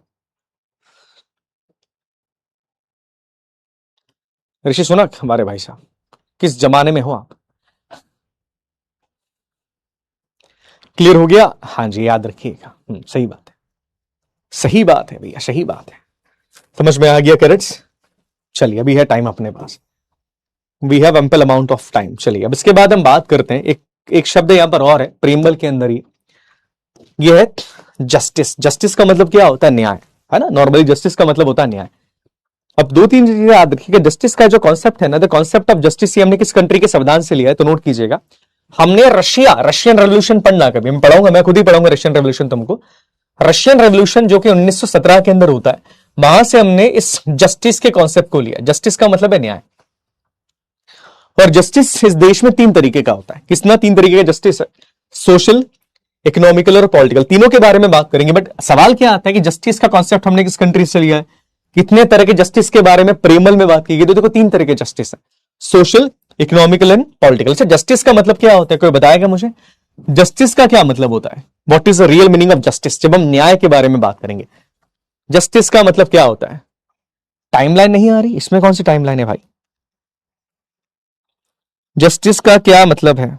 ऋषि सुनक हमारे भाई साहब, किस जमाने में हो आप, क्लियर हो गया, हाँ जी याद रखिएगा, सही बात है, सही बात है भैया, सही बात है, समझ में आ गया करेक्ट। चलिए अभी है टाइम अपने पास, we have ample amount of time. चलिए अब इसके बाद हम बात करते हैं, एक शब्द यहां पर और है प्रेमबल के अंदर ही, ये है जस्टिस। जस्टिस का मतलब क्या होता है, न्याय, है ना, नॉर्मली जस्टिस का मतलब होता है न्याय। अब दो तीन चीजें याद रखिएगा, जस्टिस का जो कॉन्सेप्ट है ना, द कॉन्सेप्ट ऑफ जस्टिस, ये हमने किस कंट्री के संविधान से लिया है, तो नोट कीजिएगा, हमने रशियन रेवोल्यूशन पढ़ना, कभी मैं पढ़ाऊंगा, मैं खुद ही पढ़ाऊंगा रशियन रेवोल्यूशन तुमको, रशियन रेवोल्यूशन जो कि 1917 के अंदर होता है, वहां से हमने इस जस्टिस के कॉन्सेप्ट को लिया। जस्टिस का मतलब है न्याय, और जस्टिस इस देश में तीन तरीके का होता है। कितना तीन तरीके का जस्टिस है, सोशल, इकोनॉमिकल और पॉलिटिकल, तीनों के बारे में बात करेंगे। बट सवाल क्या आता है कि जस्टिस का कॉन्सेप्ट हमने किस कंट्री से लिया है, कितने तरह के जस्टिस के बारे में प्रेमल में बात की गई, तो देखो तीन तरह के जस्टिस है, सोशल, इकोनॉमिकल एंड पॉलिटिकल। अच्छा, जस्टिस का मतलब क्या होता है, कोई बताएगा मुझे? जस्टिस का क्या मतलब होता है? What is the real meaning of justice? जब हम न्याय के बारे में बात करेंगे, जस्टिस का मतलब क्या होता है? टाइमलाइन नहीं आ रही इसमें? कौन सी टाइमलाइन है भाई? जस्टिस का क्या मतलब है?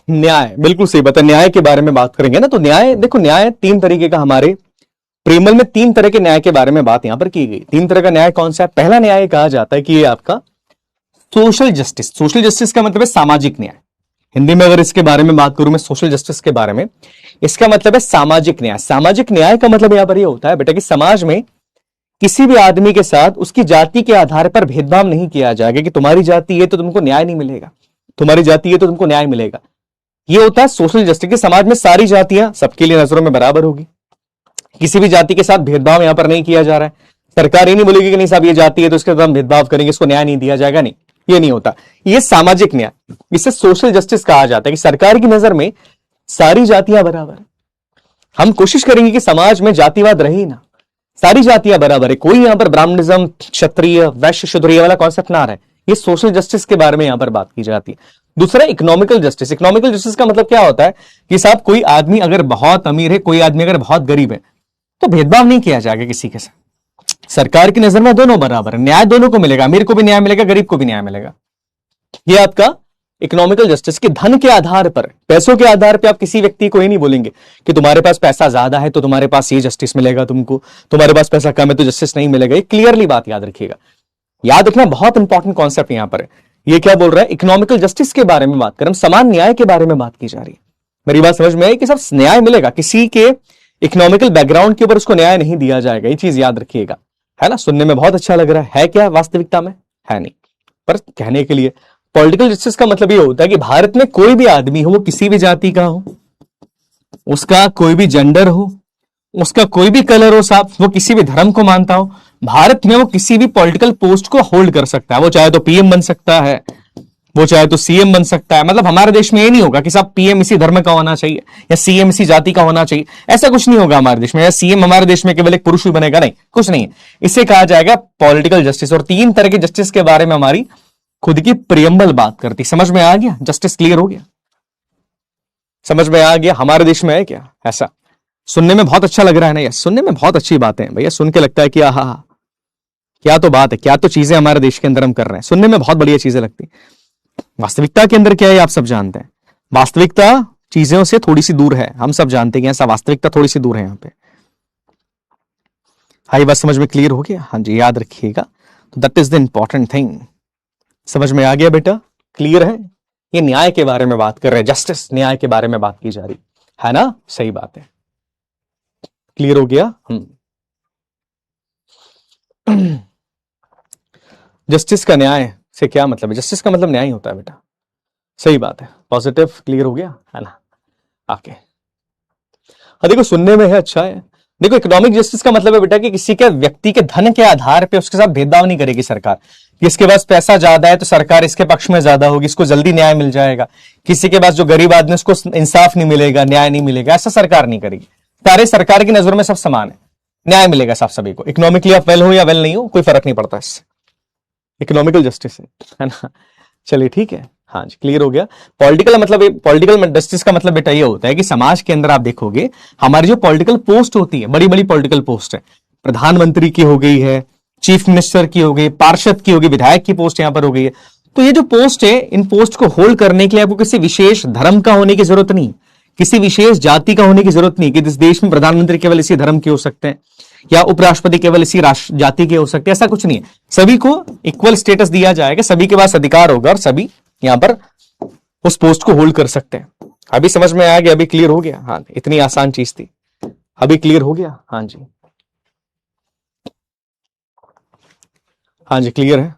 न्याय, बिल्कुल सही बात है। न्याय के बारे में बात करेंगे ना, तो न्याय देखो, न्याय तीन तरीके का, हमारे प्रेमल में तीन तरह के न्याय के बारे में बात यहां पर की गई। तीन तरह का न्याय कौन सा है? पहला न्याय कहा जाता है कि ये आपका सोशल जस्टिस। सोशल जस्टिस का मतलब है सामाजिक न्याय। हिंदी में अगर इसके बारे में बात करूं मैं, सोशल जस्टिस के बारे में, इसका मतलब है सामाजिक न्याय। सामाजिक न्याय का मतलब यहां पर यह होता है बेटा कि समाज में किसी भी आदमी के साथ उसकी जाति के आधार पर भेदभाव नहीं किया जाएगा कि तुम्हारी जाति ये तो तुमको न्याय नहीं मिलेगा, तुम्हारी जाति ये तो तुमको न्याय मिलेगा। ये होता है सोशल जस्टिस, कि समाज में सारी जातियां सबके लिए नजरों में बराबर होगी, किसी भी जाति के साथ भेदभाव यहां पर नहीं किया जा रहा है। सरकार ये नहीं बोलेगी कि नहीं साहब ये जाति है तो इसके साथ हम भेदभाव करेंगे, इसको न्याय नहीं दिया जाएगा, नहीं, ये नहीं होता। ये सामाजिक न्याय, इसे सोशल जस्टिस कहा जाता है कि सरकार की नजर में सारी जातियां बराबर है। हम कोशिश करेंगे कि समाज में जातिवाद रहे ही ना, सारी जातियां बराबर है, कोई यहां पर ब्राह्मणिज्म, क्षत्रिय, वैश्य, शूद्र वाला कॉन्सेप्ट ना रहे। ये सोशल जस्टिस के बारे में यहां पर बात की जाती है। दूसरा इकोनॉमिकल जस्टिस। इकोनॉमिकल जस्टिस का मतलब क्या होता है कि साहब कोई आदमी अगर बहुत अमीर है, कोई आदमी अगर बहुत गरीब है, तो भेदभाव नहीं किया जाएगा किसी के साथ। सरकार की नजर में दोनों बराबर है, न्याय दोनों को मिलेगा, अमीर को भी न्याय मिलेगा, गरीब को भी न्याय मिलेगा। ये आपका इकोनॉमिकल जस्टिस। के धन के आधार पर, पैसों के आधार पर आप किसी व्यक्ति को ही नहीं बोलेंगे कि तुम्हारे पास पैसा ज्यादा है तो तुम्हारे पास ये जस्टिस मिलेगा, तुमको तुम्हारे पास पैसा कम है तो जस्टिस नहीं मिलेगा। ये क्लियरली बात याद रखिएगा, याद रखना बहुत इंपॉर्टेंट कॉन्सेप्ट यहां पर है। ये क्या बोल रहा है? इकोनॉमिकल जस्टिस के बारे में बात करें, समान न्याय के बारे में बात की जा रही है। मेरी बात समझ में आई कि सब न्याय मिलेगा, किसी के इकोनॉमिकल बैकग्राउंड के ऊपर उसको न्याय नहीं दिया जाएगा। ये चीज याद रखिएगा, है ना? सुनने में बहुत अच्छा लग रहा है क्या वास्तविकता में? है नहीं, पर कहने के लिए। पॉलिटिकल जस्टिस का मतलब ये होता है कि भारत में कोई भी आदमी हो, वो किसी भी जाति का हो, उसका कोई भी जेंडर हो, उसका कोई भी कलर हो साहब, वो किसी भी धर्म को मानता हो, भारत में वो किसी भी पॉलिटिकल पोस्ट को होल्ड कर सकता है। वो चाहे तो पीएम बन सकता है, वो चाहे तो सीएम बन सकता है। मतलब हमारे देश में ये नहीं होगा कि साहब पीएम इसी धर्म का होना चाहिए या सीएम इसी जाति का होना चाहिए, ऐसा कुछ नहीं होगा हमारे देश में। या सीएम हमारे देश में केवल एक पुरुष ही बनेगा, नहीं, कुछ नहीं है। इसे कहा जाएगा पॉलिटिकल जस्टिस। और तीन तरह के जस्टिस के बारे में हमारी खुद की प्रियम्बल बात करती। समझ में आ गया? जस्टिस क्लियर हो गया? समझ में आ गया? हमारे देश में है क्या ऐसा? सुनने में बहुत अच्छा लग रहा है ना? यस, सुनने में बहुत अच्छी बातें हैं भैया, सुन के लगता है कि आहा, क्या तो बात है, क्या तो चीजें हमारे देश के अंदर हम कर रहे हैं, सुनने में बहुत बढ़िया चीजें लगती। वास्तविकता के अंदर क्या है आप सब जानते हैं। वास्तविकता चीजों से थोड़ी सी दूर है, हम सब जानते हैं ऐसा, वास्तविकता थोड़ी सी दूर है यहाँ पे। हाँ, ये बात समझ में क्लियर हो गया? हाँ जी, याद रखिएगा। तो that is the important thing. समझ में आ गया बेटा? क्लियर है? ये न्याय के बारे में बात कर रहे हैं, जस्टिस, न्याय के बारे में बात की जा रही है ना? सही बात है, क्लियर हो गया? जस्टिस का न्याय से क्या मतलब है? जस्टिस का मतलब न्याय होता है बेटा, सही बात है। पॉजिटिव क्लियर हो गया है ना? आके हाँ देखो, सुनने में है अच्छा है। देखो, इकोनॉमिक जस्टिस का मतलब है बेटा कि किसी के व्यक्ति के धन के आधार पे उसके साथ भेदभाव नहीं करेगी सरकार। किसके पास पैसा ज्यादा है तो सरकार इसके पक्ष में ज्यादा होगी, इसको जल्दी न्याय मिल जाएगा। किसी के पास जो गरीब आदमी उसको इंसाफ नहीं मिलेगा, न्याय नहीं मिलेगा, ऐसा सरकार नहीं करेगी। सारे सरकार की नजरों में सब समान है, न्याय मिलेगा सब सभी को। इकोनॉमिकली आप वेल हो या वेल नहीं हो, कोई फर्क नहीं पड़ता इससे। इकोनॉमिकल जस्टिस है ना? चलिए ठीक है, हाँ जी, क्लियर हो गया। पॉलिटिकल मतलब, पॉलिटिकल जस्टिस का मतलब बेटा ये होता है कि समाज के अंदर आप देखोगे हमारी जो पॉलिटिकल पोस्ट होती है, बड़ी बड़ी पॉलिटिकल पोस्ट है, प्रधानमंत्री की हो गई है, चीफ मिनिस्टर की हो गई, पार्षद की होगी, विधायक की पोस्ट यहां पर हो गई है। तो ये जो पोस्ट है, इन पोस्ट को होल्ड करने के लिए आपको किसी विशेष धर्म का होने की जरूरत नहीं, किसी विशेष जाति का होने की जरूरत नहीं कि इस देश में प्रधानमंत्री केवल इसी धर्म के हो सकते हैं, या उपराष्ट्रपति केवल इसी राष्ट्र जाति के हो सकते हैं, ऐसा कुछ नहीं है। सभी को इक्वल स्टेटस दिया जाएगा, सभी के पास अधिकार होगा और सभी यहां पर उस पोस्ट को होल्ड कर सकते हैं। अभी समझ में आया कि अभी क्लियर हो गया? हाँ, इतनी आसान चीज थी, अभी क्लियर हो गया? हाँ जी, हाँ जी, क्लियर है।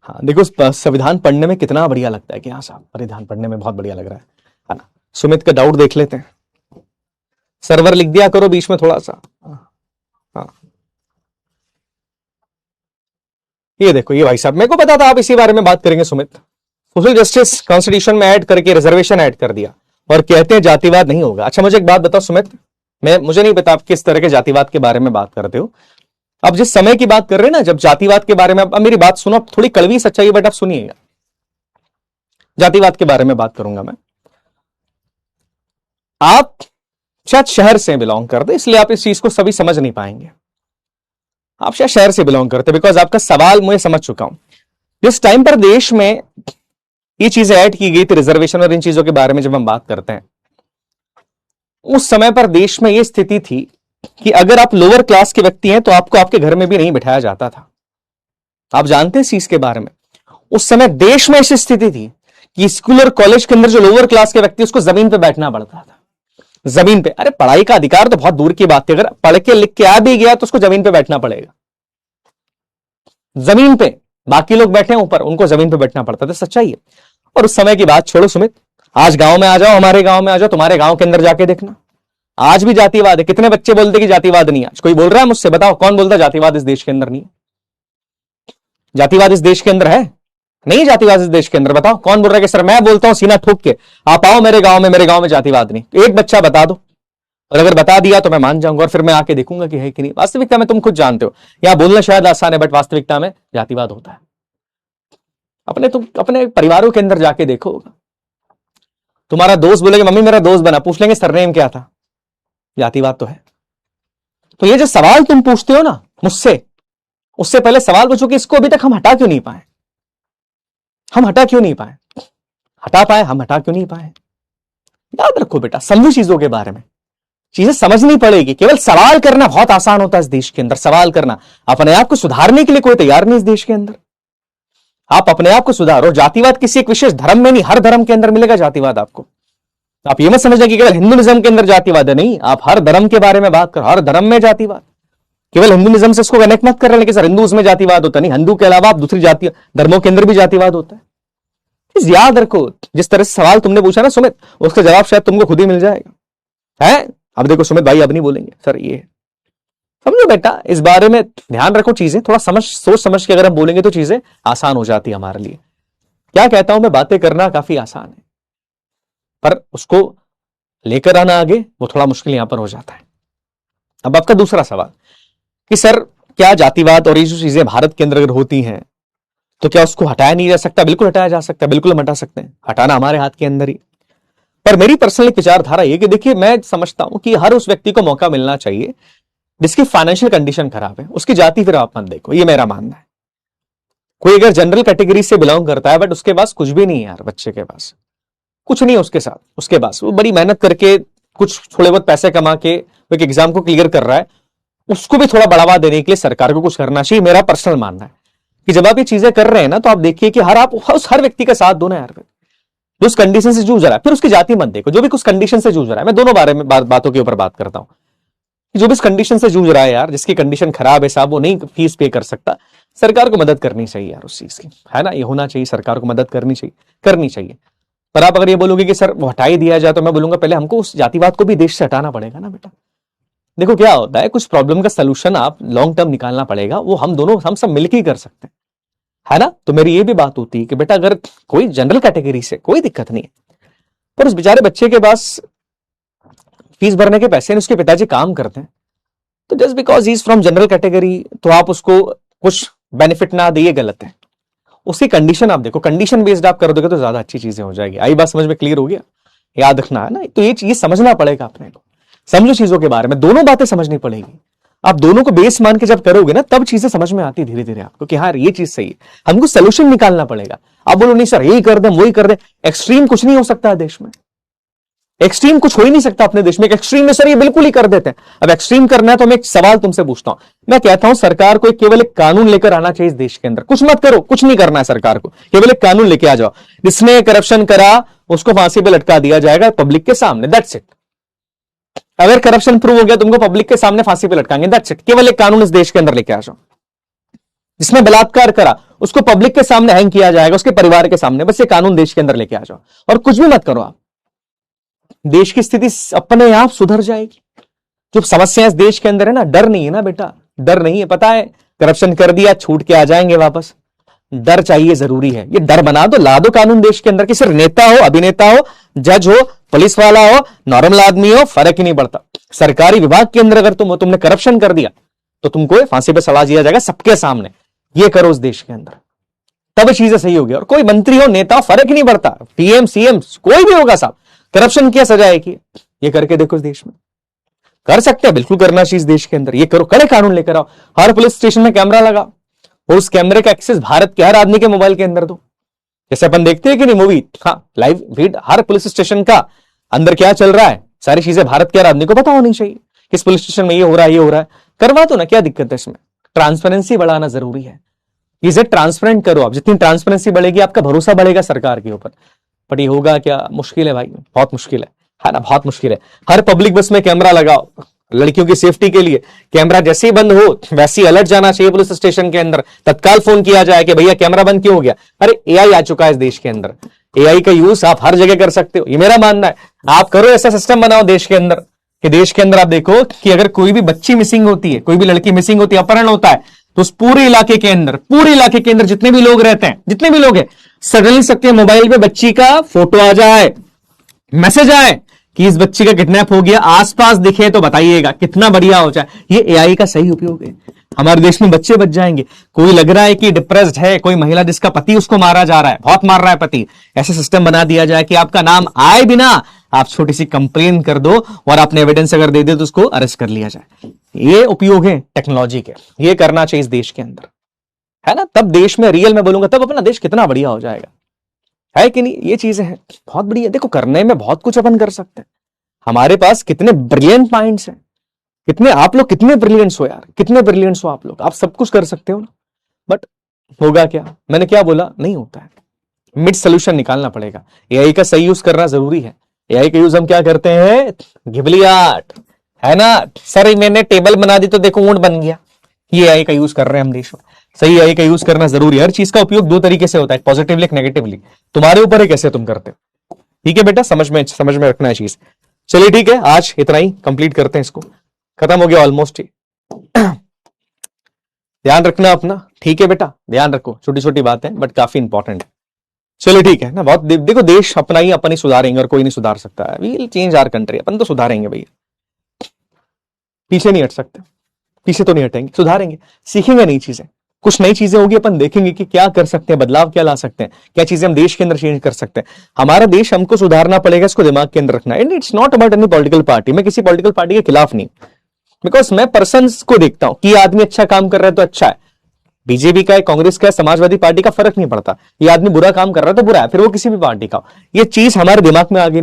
हाँ देखो, संविधान पढ़ने में कितना बढ़िया लगता है कि हाँ साहब, संविधान पढ़ने में बहुत बढ़िया लग रहा है ना। सुमित का डाउट देख लेते हैं। सर्वर लिख दिया करो बीच में थोड़ा सा। हाँ, ये देखो, ये भाई साहब मेरे को पता था आप इसी बारे में बात करेंगे। सुमित, सोशल जस्टिस कॉन्स्टिट्यूशन में ऐड करके रिजर्वेशन ऐड कर दिया और कहते हैं जातिवाद नहीं होगा। अच्छा मुझे एक बात बताओ सुमित, मुझे नहीं पता आप किस तरह के जातिवाद के बारे में बात करते हो। अब जिस समय की बात कर रहे हैं ना, जब जातिवाद के बारे में, अब मेरी बात सुनो, थोड़ी कड़वी सच्चाई बट आप सुनिएगा। जातिवाद के बारे में बात करूंगा मैं। आप शायद शहर से बिलोंग करते, इसलिए आप इस चीज को सभी समझ नहीं पाएंगे। आप शायद शहर से बिलोंग करते, बिकॉज आपका सवाल मैं समझ चुका हूं। जिस टाइम पर देश में ये चीजें ऐड की गई थी, रिजर्वेशन और इन चीजों के बारे में जब हम बात करते हैं, उस समय पर देश में यह स्थिति थी कि अगर आप लोअर क्लास के व्यक्ति हैं तो आपको आपके घर में भी नहीं बिठाया जाता था। आप जानते हैं इस चीज के बारे में? उस समय देश में ऐसी स्थिति थी कि स्कूल और कॉलेज के अंदर जो लोअर क्लास के व्यक्ति, उसको जमीन पे बैठना पड़ता था। जमीन पे, अरे पढ़ाई का अधिकार तो बहुत दूर की बात थी, अगर पढ़ के लिख के आ भी गया तो उसको जमीन पे बैठना पड़ेगा। जमीन पे, बाकी लोग बैठे ऊपर, उनको जमीन पे बैठना पड़ता था। सच्चाई है। और उस समय की बात छोड़ो सुमित, आज गांव में आ जाओ, हमारे गांव में आ जाओ, तुम्हारे गांव के अंदर जाके देखना, आज भी जातिवाद है। कितने बच्चे बोलते कि जातिवाद नहीं है? आज कोई बोल रहा है मुझसे? बताओ कौन बोलता जातिवाद इस देश के अंदर नहीं है? जातिवाद इस देश के अंदर है? नहीं जातिवाद इस देश के अंदर। बताओ कौन बोल रहा है कि सर मैं बोलता हूं सीना ठोक के, आप आओ मेरे गांव में जातिवाद नहीं। एक बच्चा बता दो, और अगर बता दिया तो मैं मान जाऊंगा और फिर मैं आके देखूंगा कि है कि नहीं। वास्तविकता में तुम खुद जानते हो, यहां बोलना शायद आसान है बट वास्तविकता में जातिवाद होता है। तुम अपने परिवारों के अंदर जाके देखो, तुम्हारा दोस्त बोलेगा मम्मी मेरा दोस्त बना, पूछ लेंगे सरनेम क्या था, जातिवाद तो है। तो ये जो सवाल तुम पूछते हो ना मुझसे, उससे पहले सवाल पूछो कि इसको अभी तक हम हटा क्यों नहीं पाए? हम हटा क्यों नहीं पाए? हम हटा क्यों नहीं पाए? याद रखो बेटा, समझो चीजों के बारे में, चीजें समझनी पड़ेगी। केवल सवाल करना बहुत आसान होता है इस देश के अंदर, सवाल करना। अपने आप को सुधारने के लिए कोई तैयार नहीं इस देश के अंदर। आप अपने आप को सुधारो। जातिवाद किसी एक विशेष धर्म में नहीं, हर धर्म के अंदर मिलेगा जातिवाद आपको। आप ये मत समझना कि केवल हिंदुइज्म के अंदर जातिवाद है, नहीं। आप हर धर्म के बारे में बात करो, हर धर्म में जातिवाद। केवल हिंदुइज्म से इसको कनेक्ट मत कर रहे कि सर हिंदू उसमें जातिवाद होता नहीं। हिंदू के अलावा आप दूसरी जाति धर्मों के अंदर भी जातिवाद होता है। याद रखो, जिस तरह से सवाल तुमने पूछा ना सुमित, उसका जवाब शायद तुमको खुद ही मिल जाएगा। है अब देखो सुमित भाई अब नहीं बोलेंगे सर ये, समझो बेटा इस बारे में ध्यान रखो। चीजें थोड़ा सोच समझ के अगर हम बोलेंगे तो चीजें आसान हो जाती है हमारे लिए। क्या कहता हूं मैं, बातें करना काफी आसान है पर उसको लेकर आना आगे वो थोड़ा मुश्किल यहां पर हो जाता है। अब आपका दूसरा सवाल कि सर क्या जातिवाद और ये जो चीजें भारत के अंदर अगर होती हैं तो क्या उसको हटाया नहीं जा सकता? बिल्कुल हटाया जा सकता है, बिल्कुल हम हटा सकते हैं। हटाना हमारे हाथ के अंदर ही। पर मेरी पर्सनल विचारधारा ये कि देखिए, मैं समझता हूं कि हर उस व्यक्ति को मौका मिलना चाहिए जिसकी फाइनेंशियल कंडीशन खराब है। उसकी जाति फिर आप मत देखो, ये मेरा मानना है। कोई अगर जनरल कैटेगरी से बिलोंग करता है बट उसके पास कुछ भी नहीं है यार, बच्चे के पास कुछ नहीं है उसके साथ, उसके पास वो बड़ी मेहनत करके कुछ थोड़े बहुत पैसे कमा के वो एक एग्जाम को क्लियर कर रहा है, उसको भी थोड़ा बढ़ावा देने के लिए सरकार को कुछ करना चाहिए। मेरा पर्सनल मानना है कि जब आप ये चीजें कर रहे हैं ना तो आप देखिए कि हर व्यक्ति का साथ दो ना यार, जो उस कंडीशन से जूझ रहा है। फिर उसकी जाति मत देखो, जो भी कुछ कंडीशन से जूझ रहा है। मैं दोनों बारे में बातों के ऊपर बात करता हूं। जो भी इस कंडीशन से जूझ रहा है यार, जिसकी कंडीशन खराब है साहब, वो नहीं फीस पे कर सकता, सरकार को मदद करनी चाहिए यार उस चीज की, है ना। ये होना चाहिए, सरकार को मदद करनी चाहिए। पर आप अगर ये बोलोगे कि सर वो हटा ही दिया जाए, तो मैं बोलूंगा पहले हमको उस जातिवाद को भी देश से हटाना पड़ेगा ना बेटा। देखो क्या होता है, कुछ प्रॉब्लम का सोल्यूशन आप लॉन्ग टर्म निकालना पड़ेगा, वो हम सब मिलकर ही कर सकते हैं, है ना। तो मेरी ये भी बात होती है कि बेटा अगर कोई जनरल कैटेगरी से कोई दिक्कत नहीं है, पर उस बेचारे बच्चे के पास फीस भरने के पैसे नहीं, उसके पिताजी काम करते हैं, तो just because he is from general category तो आप उसको कुछ बेनिफिट ना दिए, गलत है। उसकी कंडीशन आप देखो, कंडीशन बेस्ड आप कर दोगे तो ज्यादा अच्छी चीजें हो जाएगी। आई बात समझ में? क्लियर हो गया? याद रखना है ना, तो ये चीज समझना पड़ेगा अपने को। समझो चीजों के बारे में, दोनों बातें समझनी पड़ेगी। आप दोनों को बेस मान के जब करोगे ना, तब चीजें समझ में आती धीरे धीरे आपको कि हाँ ये चीज सही है। हमको सोल्यूशन निकालना पड़ेगा। आप बोलो नहीं सर यही कर दें वही कर दें, एक्सट्रीम कुछ नहीं हो सकता है देश में। एक्सट्रीम कुछ हो ही नहीं सकता अपने देश में। एक्सट्रीम में सर ये बिल्कुल ही कर देते हैं। अब एक्सट्रीम करना है तो मैं एक सवाल तुमसे पूछता हूं, मैं कहता हूं सरकार को केवल एक कानून लेकर आना चाहिए इस देश के अंदर, कुछ मत करो, कुछ नहीं करना है सरकार को, केवल एक कानून लेके आ जाओ, जिसने करप्शन करा उसको फांसी पे लटका दिया जाएगा पब्लिक के सामने, दैट्स इट। अगर करप्शन प्रूव हो गया तुमको पब्लिक के सामने फांसी पे लटकाएंगे, दैट्स इट। केवल एक कानून इस देश के अंदर लेके आ जाओ। जिसने बलात्कार करा उसको पब्लिक के सामने हैंग किया जाएगा, उसके परिवार के सामने, बस ये कानून देश के अंदर लेके आ जाओ और कुछ भी मत करो आप, देश की स्थिति अपने आप सुधर जाएगी। जो समस्या इस देश के अंदर है ना, डर नहीं है ना बेटा, डर नहीं है, पता है करप्शन कर दिया छूट के आ जाएंगे वापस, डर चाहिए, जरूरी है। ये डर बना दो, ला दो कानून देश के अंदर कि सिर्फ नेता हो, अभिनेता हो, जज हो, पुलिस वाला हो, नॉर्मल आदमी हो, फर्क ही नहीं पड़ता। सरकारी विभाग के अंदर अगर तुमने करप्शन कर दिया तो तुमको फांसी पे सजा दिया जाएगा सबके सामने। ये करो उस देश के अंदर, तब चीजें सही होगी। और कोई मंत्री हो, नेता हो, फर्क ही नहीं पड़ता, पीएम सीएम कोई भी होगा साहब, करप्शन किया सजा है की, ये करके देखो इस देश में। कर सकते हैं, बिल्कुल करना चाहिए इस देश के अंदर, ये करो, कड़े कानून लेकर आओ। हर पुलिस स्टेशन में कैमरा लगाओ और उस कैमरे का एक्सेस भारत के हर आदमी के मोबाइल के अंदर दो। जैसे अपन देखते हैं कि नहीं मूवी, हाँ लाइव फीड हर पुलिस स्टेशन का अंदर क्या चल रहा है, सारी चीजें भारत के हर आदमी को पता होनी चाहिए। किस पुलिस स्टेशन में ये हो रहा है, ये हो रहा है, करवा दो ना, क्या दिक्कत है इसमें। ट्रांसपेरेंसी बढ़ाना जरूरी है, इसे ट्रांसपेरेंट करो आप। जितनी ट्रांसपेरेंसी बढ़ेगी आपका भरोसा बढ़ेगा सरकार के ऊपर। बट ये होगा क्या, मुश्किल है भाई, बहुत मुश्किल है ना, बहुत मुश्किल है। हर पब्लिक बस में कैमरा लगाओ, लड़कियों की सेफ्टी के लिए कैमरा जैसे ही बंद हो वैसे ही अलर्ट जाना चाहिए पुलिस स्टेशन के अंदर, तत्काल फोन किया जाए कि भैया कैमरा बंद क्यों हो गया। अरे एआई आ चुका है इस देश के अंदर, एआई का यूज आप हर जगह कर सकते हो, ये मेरा मानना है। आप करो, ऐसा सिस्टम बनाओ देश के अंदर कि देश के अंदर आप देखो कि अगर कोई भी बच्ची मिसिंग होती है, कोई भी लड़की मिसिंग होती है, अपहरण होता है, तो उस पूरे इलाके के अंदर जितने भी लोग रहते हैं, जितने भी लोग हैं, सडनली सबके मोबाइल पे बच्ची का फोटो आ जाए, मैसेज आए कि इस बच्ची का किडनैप हो गया, आसपास दिखे तो बताइएगा, कितना बढ़िया हो जाए। ये एआई का सही उपयोग है, हमारे देश में बच्चे बच जाएंगे। कोई लग रहा है कि डिप्रेस्ड है, कोई महिला जिसका पति उसको मारा जा रहा है, बहुत मार रहा है पति, ऐसे सिस्टम बना दिया जाए कि आपका नाम आए बिना आप छोटी सी कंप्लेन कर दो और आपने एविडेंस अगर दे दे तो उसको अरेस्ट कर लिया जाए। ये उपयोग है टेक्नोलॉजी के, ये करना चाहिए इस देश के अंदर, है ना। तब देश में रियल में बोलूंगा, तब अपना देश कितना बढ़िया हो जाएगा, है कि नहीं। ये चीजें हैं बहुत बढ़िया। देखो करने में बहुत कुछ अपन कर सकते हैं, हमारे पास कितने ब्रिलियंट माइंड्स हैं, कितने आप लोग कितने ब्रिलियंट्स हो यार, कितने ब्रिलियंट्स हो आप लोग, आप सब कुछ कर सकते हो ना। बट होगा क्या, मैंने क्या बोला, नहीं होता है। मिड सोल्यूशन निकालना पड़ेगा, एआई का सही यूज करना जरूरी है। एआई का यूज हम क्या करते हैं, घिबली आर्ट, है ना। सर मैंने टेबल बना दी तो देखो ऊंट बन गया, ये एआई का यूज कर रहे हैं हम देश में। सही एआई का यूज करना जरूरी है। हर चीज का उपयोग दो तरीके से होता है, पॉजिटिवली एक नेगेटिवली, तुम्हारे ऊपर है कैसे तुम करते हो। ठीक है बेटा, समझ में रखना है चीज। चलिए ठीक है, आज इतना ही कंप्लीट करते हैं इसको, खत्म हो गया ऑलमोस्ट ही। ध्यान रखना अपना, ठीक है बेटा, ध्यान रखो, छोटी छोटी बातें बट काफी इंपॉर्टेंट है। चलिए ठीक है ना, बहुत देखो देश अपना ही अपन ही सुधारेंगे और कोई नहीं सुधार सकता है। We will change our country, अपन तो सुधारेंगे भैया, पीछे नहीं हट सकते, पीछे तो नहीं हटेंगे, सुधारेंगे, सीखेंगे नई चीजें, कुछ नई चीजें होगी, अपन देखेंगे कि क्या कर सकते हैं, बदलाव क्या ला सकते हैं, क्या चीजें हम देश के अंदर चेंज कर सकते हैं। हमारा देश हमको सुधारना पड़ेगा, इसको दिमाग के अंदर रखना। And it's not about any political party, मैं किसी पॉलिटिकल पार्टी के खिलाफ नहीं, बिकॉज मैं पर्सन्स को देखता हूं कि आदमी अच्छा काम कर रहा है तो अच्छा है, बीजेपी का है, कांग्रेस का है, समाजवादी पार्टी का, फर्क नहीं पड़ता। ये आदमी बुरा काम कर रहा है तो बुरा है, फिर वो किसी भी पार्टी का। ये चीज हमारे दिमाग में आ गई।